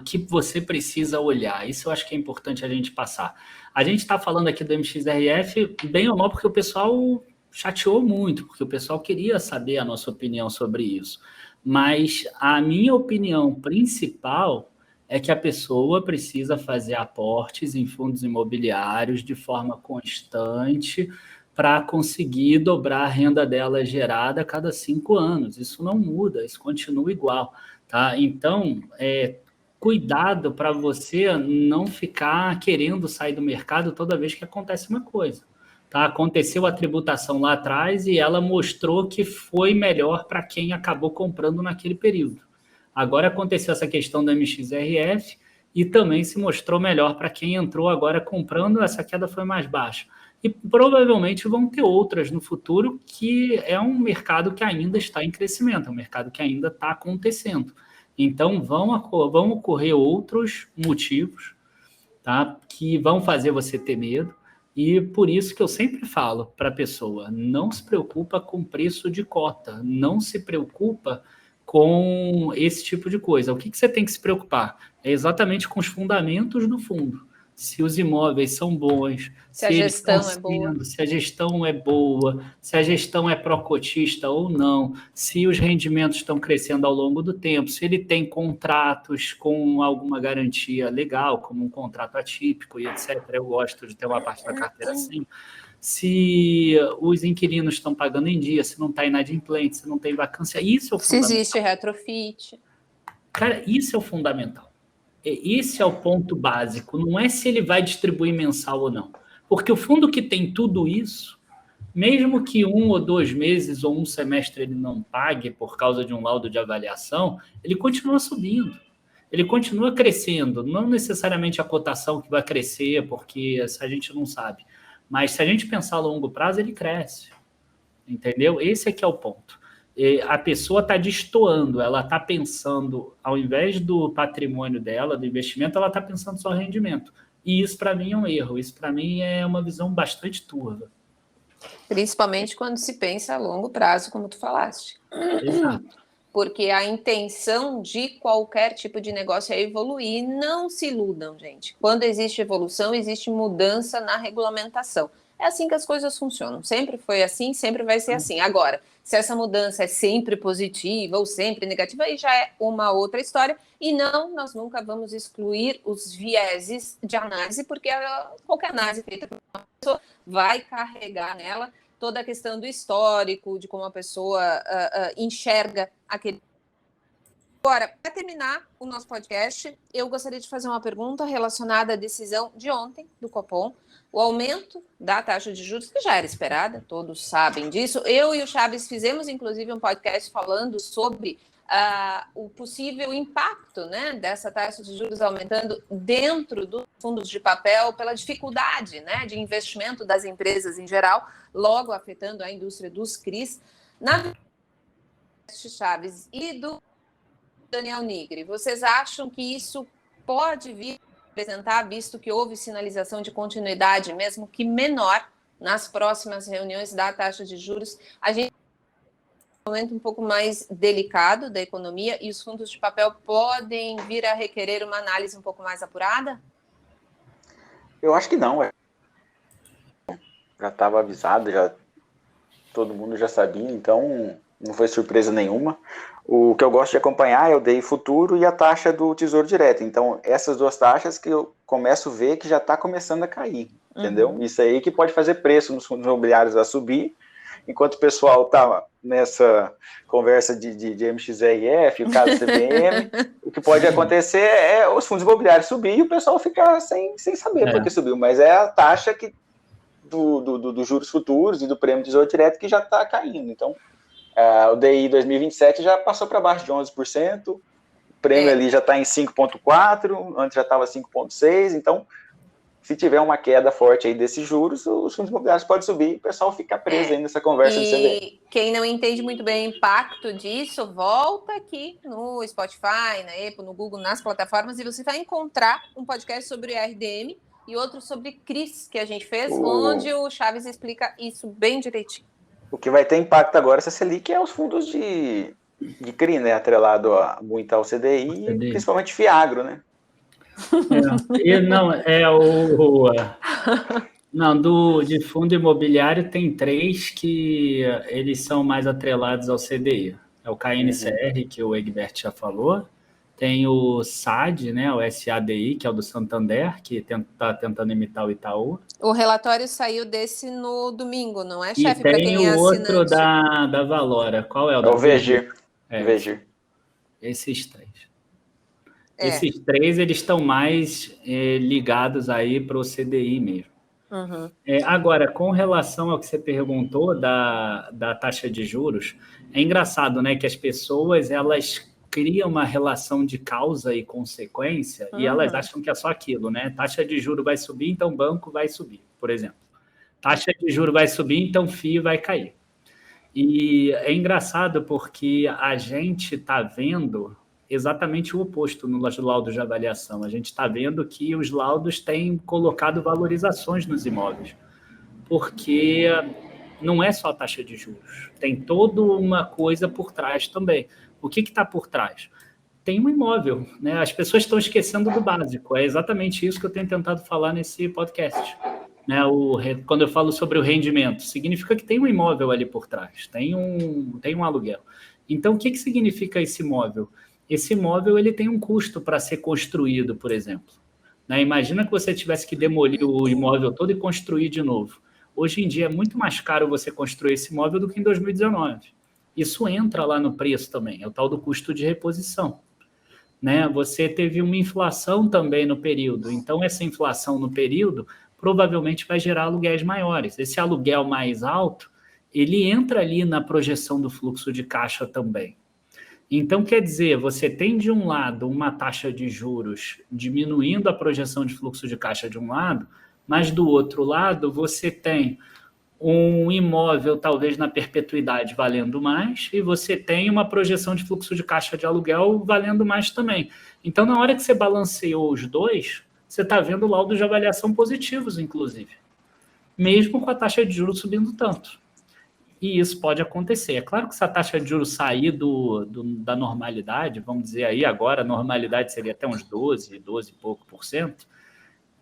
que você precisa olhar. Isso eu acho que é importante a gente passar. A gente está falando aqui do MXRF, bem ou mal, porque o pessoal chateou muito, porque o pessoal queria saber a nossa opinião sobre isso. Mas a minha opinião principal é que a pessoa precisa fazer aportes em fundos imobiliários de forma constante para conseguir dobrar a renda dela gerada a cada 5 anos. Isso não muda, isso continua igual. Tá? Então, cuidado para você não ficar querendo sair do mercado toda vez que acontece uma coisa. Tá? Aconteceu a tributação lá atrás e ela mostrou que foi melhor para quem acabou comprando naquele período. Agora aconteceu essa questão do MXRF e também se mostrou melhor para quem entrou agora comprando, essa queda foi mais baixa. E provavelmente vão ter outras no futuro, que é um mercado que ainda está em crescimento, é um mercado que ainda está acontecendo. Então vão ocorrer outros motivos, tá, que vão fazer você ter medo. E por isso que eu sempre falo para a pessoa, não se preocupa com preço de cota, não se preocupa com esse tipo de coisa. O que você tem que se preocupar? É exatamente com os fundamentos do fundo. Se os imóveis são bons, se a gestão é boa, se a gestão é boa, se a gestão é pró-cotista ou não, se os rendimentos estão crescendo ao longo do tempo, se ele tem contratos com alguma garantia legal, como um contrato atípico e etc. Eu gosto de ter uma parte da carteira assim. Se os inquilinos estão pagando em dia, se não está inadimplente, se não tem vacância, isso é o fundamental. Se existe retrofit. Cara, isso é o fundamental. Esse é o ponto básico, não é se ele vai distribuir mensal ou não. Porque o fundo que tem tudo isso, mesmo que 1 ou 2 meses ou um semestre ele não pague por causa de um laudo de avaliação, ele continua subindo, ele continua crescendo. Não necessariamente a cotação que vai crescer, porque a gente não sabe. Mas se a gente pensar a longo prazo, ele cresce. Entendeu? Esse é que é o ponto. a pessoa está destoando, ela está pensando, ao invés do patrimônio dela, do investimento, ela está pensando só rendimento. E isso, para mim, é um erro. Isso, para mim, é uma visão bastante turva. Principalmente quando se pensa a longo prazo, como tu falaste. Exato. Porque a intenção de qualquer tipo de negócio é evoluir. Não se iludam, gente. Quando existe evolução, existe mudança na regulamentação. É assim que as coisas funcionam. Sempre foi assim, sempre vai ser assim. Agora, se essa mudança é sempre positiva ou sempre negativa, aí já é uma outra história. E não, nós nunca vamos excluir os vieses de análise, porque qualquer análise feita por uma pessoa vai carregar nela toda a questão do histórico, de como a pessoa enxerga aquele. Agora, para terminar o nosso podcast, eu gostaria de fazer uma pergunta relacionada à decisão de ontem do Copom, o aumento da taxa de juros, que já era esperada, todos sabem disso. Eu e o Chaves fizemos, inclusive, um podcast falando sobre o possível impacto, né, dessa taxa de juros aumentando dentro dos fundos de papel pela dificuldade, né, de investimento das empresas em geral, logo afetando a indústria dos CRIs. Na Chaves e do Daniel Nigri, vocês acham que isso pode vir a apresentar, visto que houve sinalização de continuidade, mesmo que menor, nas próximas reuniões da taxa de juros? A gente um momento um pouco mais delicado da economia e os fundos de papel podem vir a requerer uma análise um pouco mais apurada? Eu acho que não. Já estava avisado, todo mundo já sabia, então não foi surpresa nenhuma. O que eu gosto de acompanhar é o DI futuro e a taxa do Tesouro Direto. Então, essas duas taxas que eu começo a ver que já está começando a cair, entendeu? Isso aí que pode fazer preço nos fundos imobiliários a subir, enquanto o pessoal está nessa conversa de MXRF, o caso CPM, o que pode acontecer é os fundos imobiliários subir e o pessoal ficar sem saber por que subiu, mas é a taxa dos juros futuros e do prêmio Tesouro Direto que já está caindo. Então, o DI 2027 já passou para baixo de 11%, o prêmio ali já está em 5,4%, antes já estava 5,6%, então se tiver uma queda forte aí desses juros, os fundos imobiliários podem subir e o pessoal fica preso aí nessa conversa de CDI. E quem não entende muito bem o impacto disso, volta aqui no Spotify, na Apple, no Google, nas plataformas, e você vai encontrar um podcast sobre RDM e outro sobre CRIs que a gente fez, onde o Chaves explica isso bem direitinho. O que vai ter impacto agora, essa Selic, é os fundos de CRI, né? Atrelado muito ao CDI, e principalmente Fiagro, né? De fundo imobiliário tem 3 que eles são mais atrelados ao CDI. É o KNCR, que o Egbert já falou. Tem o SAD, né, o SADI, que é o do Santander, que está tentando imitar o Itaú. O relatório saiu desse no domingo, não é, chefe? E tem o outro da Valora. Qual é o? É o VG. VG. Esses 3. Esses 3, eles estão mais ligados aí para o CDI mesmo. Uhum. Agora, com relação ao que você perguntou da taxa de juros, é engraçado, né, que as pessoas, elas criam uma relação de causa e consequência e elas acham que é só aquilo, né? Taxa de juros vai subir, então banco vai subir, por exemplo. Taxa de juros vai subir, então FII vai cair. E é engraçado porque a gente está vendo exatamente o oposto nos laudos de avaliação. A gente está vendo que os laudos têm colocado valorizações nos imóveis, porque não é só a taxa de juros, tem toda uma coisa por trás também. O que está por trás? Tem um imóvel, né? As pessoas estão esquecendo do básico, é exatamente isso que eu tenho tentado falar nesse podcast. Né? Quando eu falo sobre o rendimento, significa que tem um imóvel ali por trás, tem um aluguel. Então, o que significa esse imóvel? Esse imóvel ele tem um custo para ser construído, por exemplo. Né? Imagina que você tivesse que demolir o imóvel todo e construir de novo. Hoje em dia é muito mais caro você construir esse imóvel do que em 2019. Isso entra lá no preço também, é o tal do custo de reposição. Né? Você teve uma inflação também no período, então essa inflação no período provavelmente vai gerar aluguéis maiores. Esse aluguel mais alto, ele entra ali na projeção do fluxo de caixa também. Então, quer dizer, você tem de um lado uma taxa de juros diminuindo a projeção de fluxo de caixa de um lado, mas do outro lado você tem um imóvel talvez na perpetuidade valendo mais e você tem uma projeção de fluxo de caixa de aluguel valendo mais também. Então, na hora que você balanceou os dois, você está vendo laudos de avaliação positivos, inclusive, mesmo com a taxa de juros subindo tanto. E isso pode acontecer. É claro que se a taxa de juros sair da normalidade, vamos dizer aí agora, a normalidade seria até uns 12 e pouco por cento,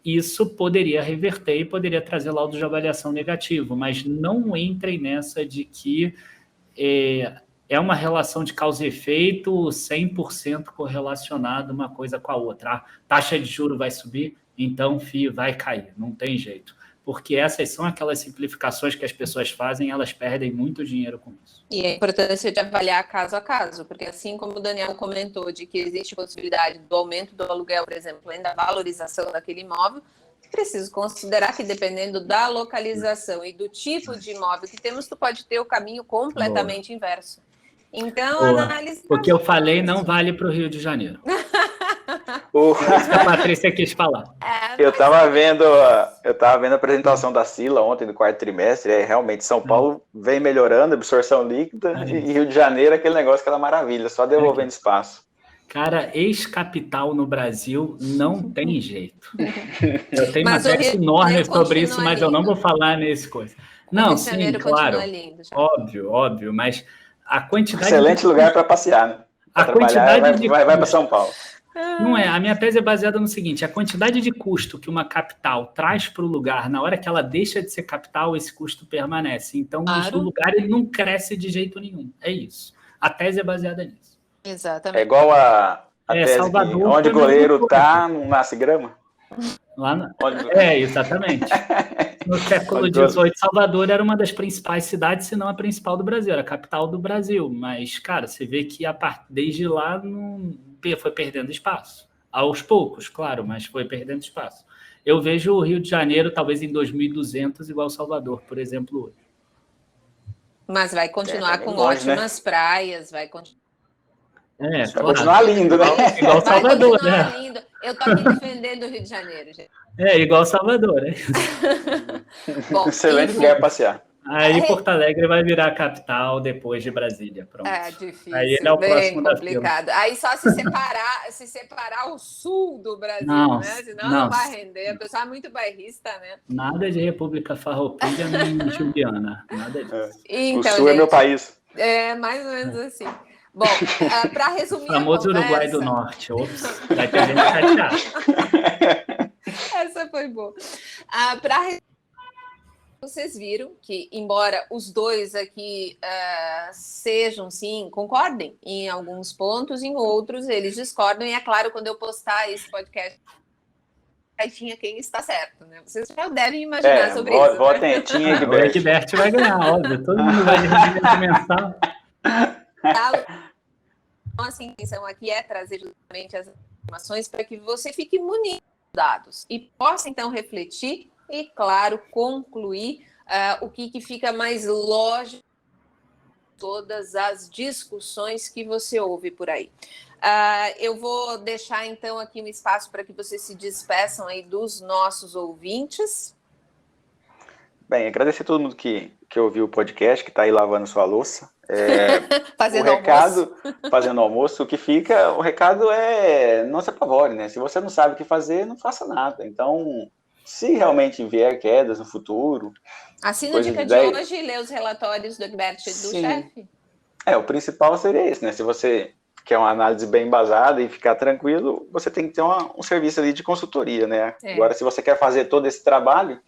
isso poderia reverter e poderia trazer laudo de avaliação negativo, mas não entrem nessa de que é uma relação de causa e efeito 100% correlacionada uma coisa com a outra. A taxa de juros vai subir, então FII vai cair, não tem jeito. Porque essas são aquelas simplificações que as pessoas fazem, elas perdem muito dinheiro com isso. E a importância de avaliar caso a caso, porque assim como o Daniel comentou de que existe possibilidade do aumento do aluguel, por exemplo, além da valorização daquele imóvel, é preciso considerar que dependendo da localização e do tipo de imóvel que temos, tu pode ter o caminho completamente inverso. Então, a análise... O que eu falei não vale para o Rio de Janeiro. Isso que a Patrícia quis falar. Eu estava vendo a apresentação da Sila ontem, do quarto trimestre, realmente São Paulo vem melhorando, absorção líquida, e Rio de Janeiro aquele negócio, aquela maravilha, só devolvendo espaço. Cara, ex-capital no Brasil não tem jeito. Eu tenho uma tese enorme sobre isso, mas eu não vou falar nesse coisa. Não, sim, claro, óbvio, mas a quantidade... Excelente lugar para passear, né? Pra trabalhar, vai para São Paulo. Não é, a minha tese é baseada no seguinte, a quantidade de custo que uma capital traz para o lugar, na hora que ela deixa de ser capital, esse custo permanece. Então, o lugar ele não cresce de jeito nenhum, é isso. A tese é baseada nisso. Exatamente. É igual a tese Salvador, que onde o goleiro está, não nasce grama? Exatamente. No século XVIII, Salvador era uma das principais cidades, se não a principal do Brasil, era a capital do Brasil. Mas, cara, você vê que desde lá foi perdendo espaço. Aos poucos, claro, mas foi perdendo espaço. Eu vejo o Rio de Janeiro, talvez em 2200, igual Salvador, por exemplo, hoje. Mas vai continuar com ótimas praias, vai continuar. Vai continuar lindo, né? Igual Salvador, né? Lindo. Eu estou aqui defendendo o Rio de Janeiro, gente. Igual Salvador, né? Bom, excelente lugar para passear. Aí Porto Alegre vai virar a capital depois de Brasília, pronto. É difícil, aí ele é o próximo complicado. Aí só se separar o sul do Brasil, né? Senão não vai render. O pessoal é muito bairrista, né? Nada de República Farroupilha nem Juliana, nada disso. Então, o sul, gente, é meu país. É mais ou menos assim. Bom, para resumir o famoso Uruguai do Norte. Ops, vai ter gente chateada. Essa foi boa. Vocês viram que, embora os dois aqui sejam, sim, concordem em alguns pontos, em outros eles discordam, e é claro, quando eu postar esse podcast, tinha quem está certo, né? Vocês já devem imaginar sobre isso. Votem, tinha Egbert vai ganhar, óbvio, todo mundo vai de rendimento mensal. Nossa intenção aqui é trazer justamente as informações para que você fique munido de dados e possa, então, refletir e, claro, concluir o que fica mais lógico de todas as discussões que você ouve por aí. Eu vou deixar, então, aqui um espaço para que vocês se despeçam aí dos nossos ouvintes. Bem, agradecer a todo mundo que ouviu o podcast, que está aí lavando sua louça. Fazendo almoço. Fazendo almoço, o recado é não se apavore, né? Se você não sabe o que fazer, não faça nada. Então, se realmente vier quedas no futuro... Assina a dica de hoje e lê os relatórios do Egbert e do chefe. O principal seria esse, né? Se você quer uma análise bem embasada e ficar tranquilo, você tem que ter um serviço ali de consultoria, né? Agora, se você quer fazer todo esse trabalho,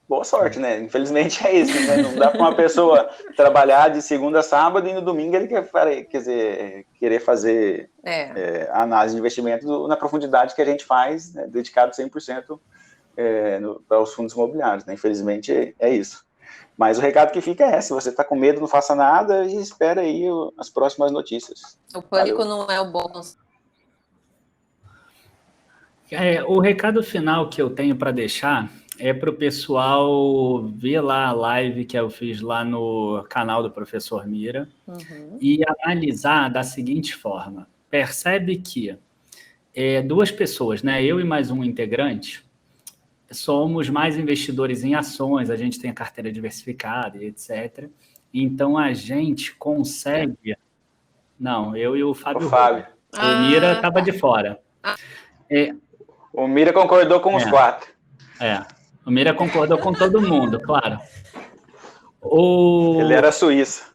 boa sorte, né? Infelizmente é isso, né? Não dá para uma pessoa trabalhar de segunda a sábado e no domingo ele querer fazer a análise de investimento na profundidade que a gente faz, né? Dedicado 100% aos fundos imobiliários, né? Infelizmente é isso. Mas o recado que fica é, se você está com medo, não faça nada e espera aí as próximas notícias. O pânico não é o bom. O recado final que eu tenho para deixar é para o pessoal ver lá a live que eu fiz lá no canal do Professor Mira e analisar da seguinte forma. Percebe que duas pessoas, né, eu e mais um integrante, somos mais investidores em ações, a gente tem a carteira diversificada e etc. Então, a gente consegue... Não, eu e o Fábio. O Mira estava de fora. O Mira concordou com os 4. O Mira concordou com todo mundo, claro. Ele era suíço.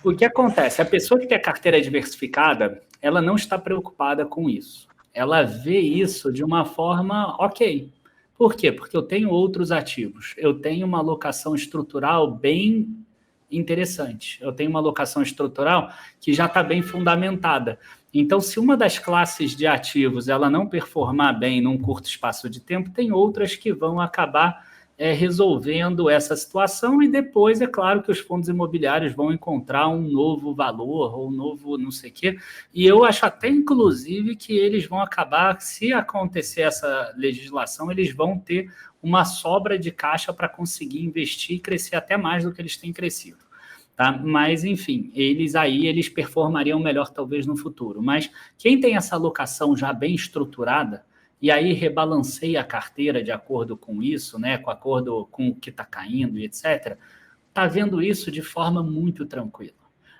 O que acontece? A pessoa que tem a carteira diversificada, ela não está preocupada com isso. Ela vê isso de uma forma ok. Por quê? Porque eu tenho outros ativos. Eu tenho uma alocação estrutural bem interessante. Eu tenho uma alocação estrutural que já está bem fundamentada. Então, se uma das classes de ativos ela não performar bem num curto espaço de tempo, tem outras que vão acabar resolvendo essa situação e depois, é claro, que os fundos imobiliários vão encontrar um novo valor ou um novo não sei o quê. E eu acho até, inclusive, que eles vão acabar, se acontecer essa legislação, eles vão ter uma sobra de caixa para conseguir investir e crescer até mais do que eles têm crescido. Tá? Mas, enfim, eles performariam melhor talvez no futuro. Mas quem tem essa alocação já bem estruturada, e aí rebalanceia a carteira de acordo com isso, né, com acordo com o que está caindo e etc., está vendo isso de forma muito tranquila.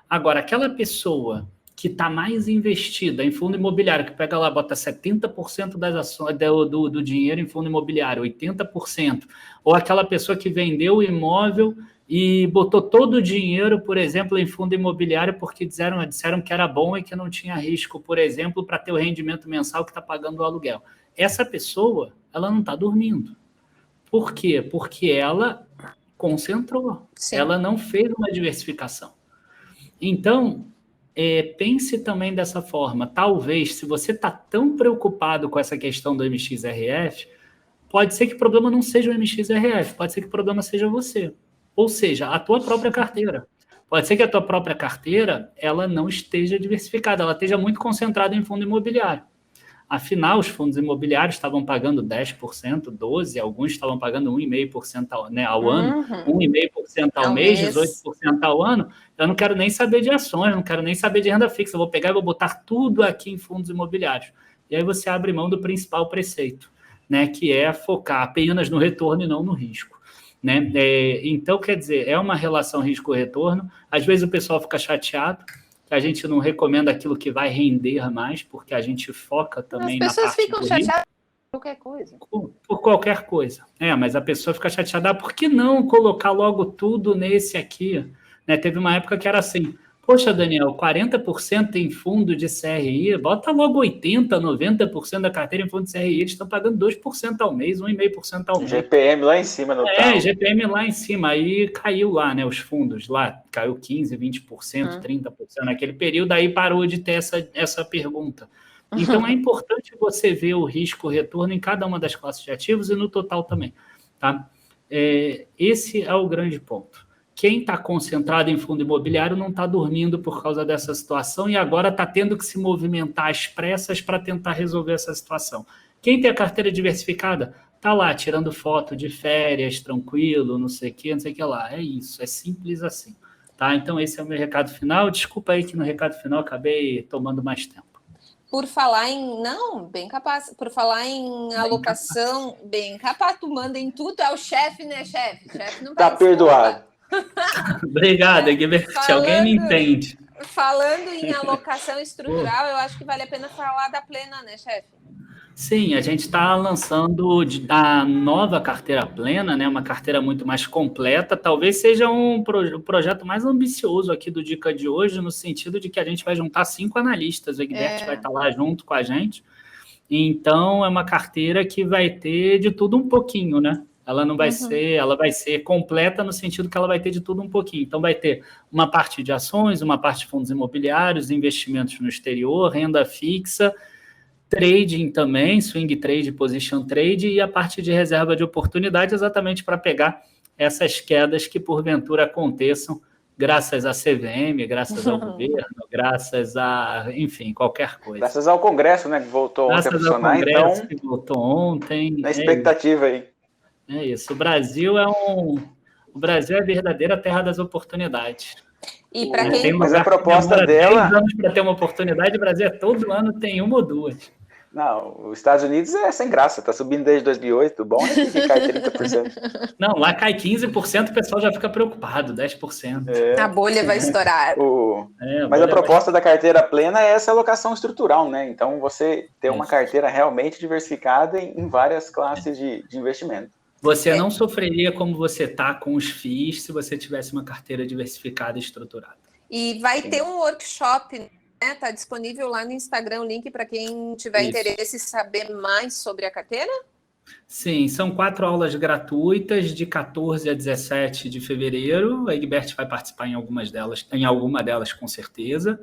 Agora, aquela pessoa que está mais investida em fundo imobiliário, que pega lá, bota 70% das ações do dinheiro em fundo imobiliário, 80%, ou aquela pessoa que vendeu o imóvel e botou todo o dinheiro, por exemplo, em fundo imobiliário porque disseram que era bom e que não tinha risco, por exemplo, para ter o rendimento mensal que está pagando o aluguel. Essa pessoa, ela não está dormindo. Por quê? Porque ela concentrou. Sim. Ela não fez uma diversificação. Então, pense também dessa forma. Talvez, se você está tão preocupado com essa questão do MXRF, pode ser que o problema não seja o MXRF, pode ser que o problema seja você. Ou seja, a tua própria carteira. Pode ser que a tua própria carteira ela não esteja diversificada, ela esteja muito concentrada em fundo imobiliário. Afinal, os fundos imobiliários estavam pagando 10%, 12%, alguns estavam pagando 1,5% ao ano, 1,5% ao mês, 18% ao ano. Eu não quero nem saber de ações, não quero nem saber de renda fixa. Eu vou pegar e vou botar tudo aqui em fundos imobiliários. E aí você abre mão do principal preceito, né, que é focar apenas no retorno e não no risco. Né? Então, quer dizer, é uma relação risco-retorno. Às vezes o pessoal fica chateado, que a gente não recomenda aquilo que vai render mais, porque a gente foca também na parte do risco. As pessoas ficam chateadas por qualquer coisa. Por qualquer coisa. Mas a pessoa fica chateada, por que não colocar logo tudo nesse aqui? Né? Teve uma época que era assim, poxa, Daniel, 40% em fundo de CRI, bota logo 80%, 90% da carteira em fundo de CRI, eles estão pagando 2% ao mês, 1,5% ao mês. GPM lá em cima. GPM lá em cima, aí caiu lá, né, os fundos lá, caiu 15%, 20%, 30% naquele período, aí parou de ter essa pergunta. Então, é importante você ver o risco-retorno em cada uma das classes de ativos e no total também. Tá? Esse é o grande ponto. Quem está concentrado em fundo imobiliário não está dormindo por causa dessa situação e agora está tendo que se movimentar às pressas para tentar resolver essa situação. Quem tem a carteira diversificada está lá tirando foto de férias, tranquilo, não sei o que lá. É isso, é simples assim. Tá? Então, esse é o meu recado final. Desculpa aí que no recado final acabei tomando mais tempo. Por falar em... Não, bem capaz. Por falar em alocação, bem capaz. Tu manda em tudo, é o chefe, né, chefe? Chefe não vai tá perdoado. Obrigado, Egberto. Alguém me entende. Falando em alocação estrutural, eu acho que vale a pena falar da Plena, né, chefe? Sim, a gente está lançando a nova carteira Plena, né? Uma carteira muito mais completa. Talvez seja o projeto mais ambicioso aqui do Dica de hoje, no sentido de que a gente vai juntar 5 analistas. O Egberto vai estar lá junto com a gente. Então, é uma carteira que vai ter de tudo um pouquinho, né? Ela não vai ser, ela vai ser completa no sentido que ela vai ter de tudo um pouquinho. Então, vai ter uma parte de ações, uma parte de fundos imobiliários, investimentos no exterior, renda fixa, trading também, swing trade, position trade, e a parte de reserva de oportunidade, exatamente para pegar essas quedas que porventura aconteçam, graças à CVM, graças ao governo, graças a, enfim, qualquer coisa. Graças ao Congresso, né, que voltou ontem a funcionar, então... que voltou ontem. Na expectativa aí. É isso. O Brasil é a verdadeira terra das oportunidades. E para quem... Mas a proposta dela... 10 anos para ter uma oportunidade, o Brasil todo ano tem uma ou duas. Não, os Estados Unidos é sem graça, tá subindo desde 2008, o bom é que cai 30%. Não, lá cai 15%, o pessoal já fica preocupado, 10%. A bolha vai estourar. Mas a proposta da carteira plena é essa alocação estrutural, né? Então, você ter uma carteira realmente diversificada em várias classes de investimento. Você não sofreria como você tá com os FIIs se você tivesse uma carteira diversificada e estruturada. E vai ter um workshop, né? Está disponível lá no Instagram o link para quem tiver interesse em saber mais sobre a carteira? Sim, são 4 aulas gratuitas de 14 a 17 de fevereiro. A Egbert vai participar em alguma delas com certeza.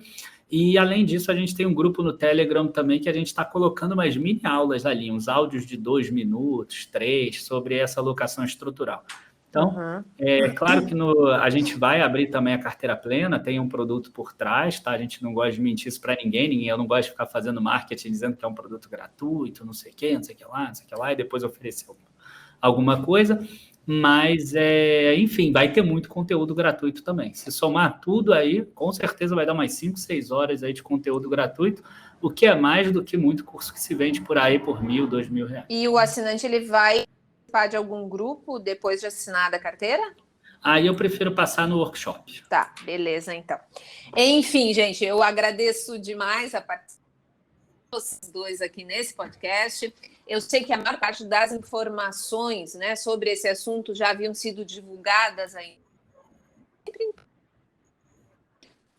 E, além disso, a gente tem um grupo no Telegram também que a gente está colocando umas mini aulas ali, uns áudios de 2 minutos, 3, sobre essa alocação estrutural. Então, é claro que a gente vai abrir também a carteira plena, tem um produto por trás, tá? A gente não gosta de mentir isso para ninguém, eu não gosto de ficar fazendo marketing dizendo que é um produto gratuito, não sei o que lá, e depois oferecer alguma coisa. Mas, enfim, vai ter muito conteúdo gratuito também. Se somar tudo aí, com certeza vai dar umas 5, 6 horas aí de conteúdo gratuito, o que é mais do que muito curso que se vende por aí por R$1.000, R$2.000. E o assinante, ele vai participar de algum grupo depois de assinada a carteira? Aí eu prefiro passar no workshop. Tá, beleza, então. Enfim, gente, eu agradeço demais a participação de vocês dois aqui nesse podcast. Eu sei que a maior parte das informações, né, sobre esse assunto já haviam sido divulgadas aí.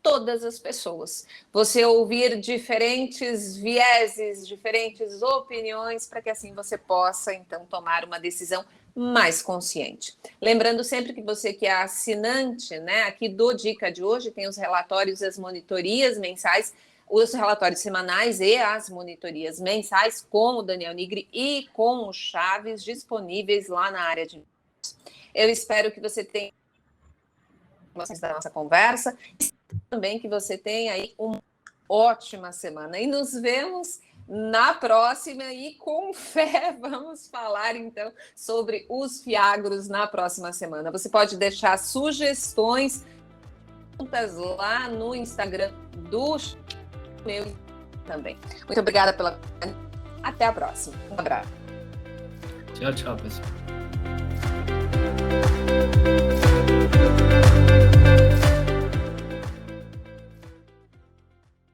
Todas as pessoas. Você ouvir diferentes vieses, diferentes opiniões, para que assim você possa, então, tomar uma decisão mais consciente. Lembrando sempre que você que é assinante, né, aqui do Dica de hoje, tem os relatórios e as monitorias mensais, os relatórios semanais e as monitorias mensais com o Daniel Nigri e com o Chaves disponíveis lá na área de... Eu espero que você tenha da nossa conversa, também que você tenha aí uma ótima semana. E nos vemos na próxima e com fé vamos falar então sobre os Fiagros na próxima semana. Você pode deixar sugestões lá no Instagram do meu também. Muito obrigada pela... Até a próxima. Um abraço. Tchau, pessoal.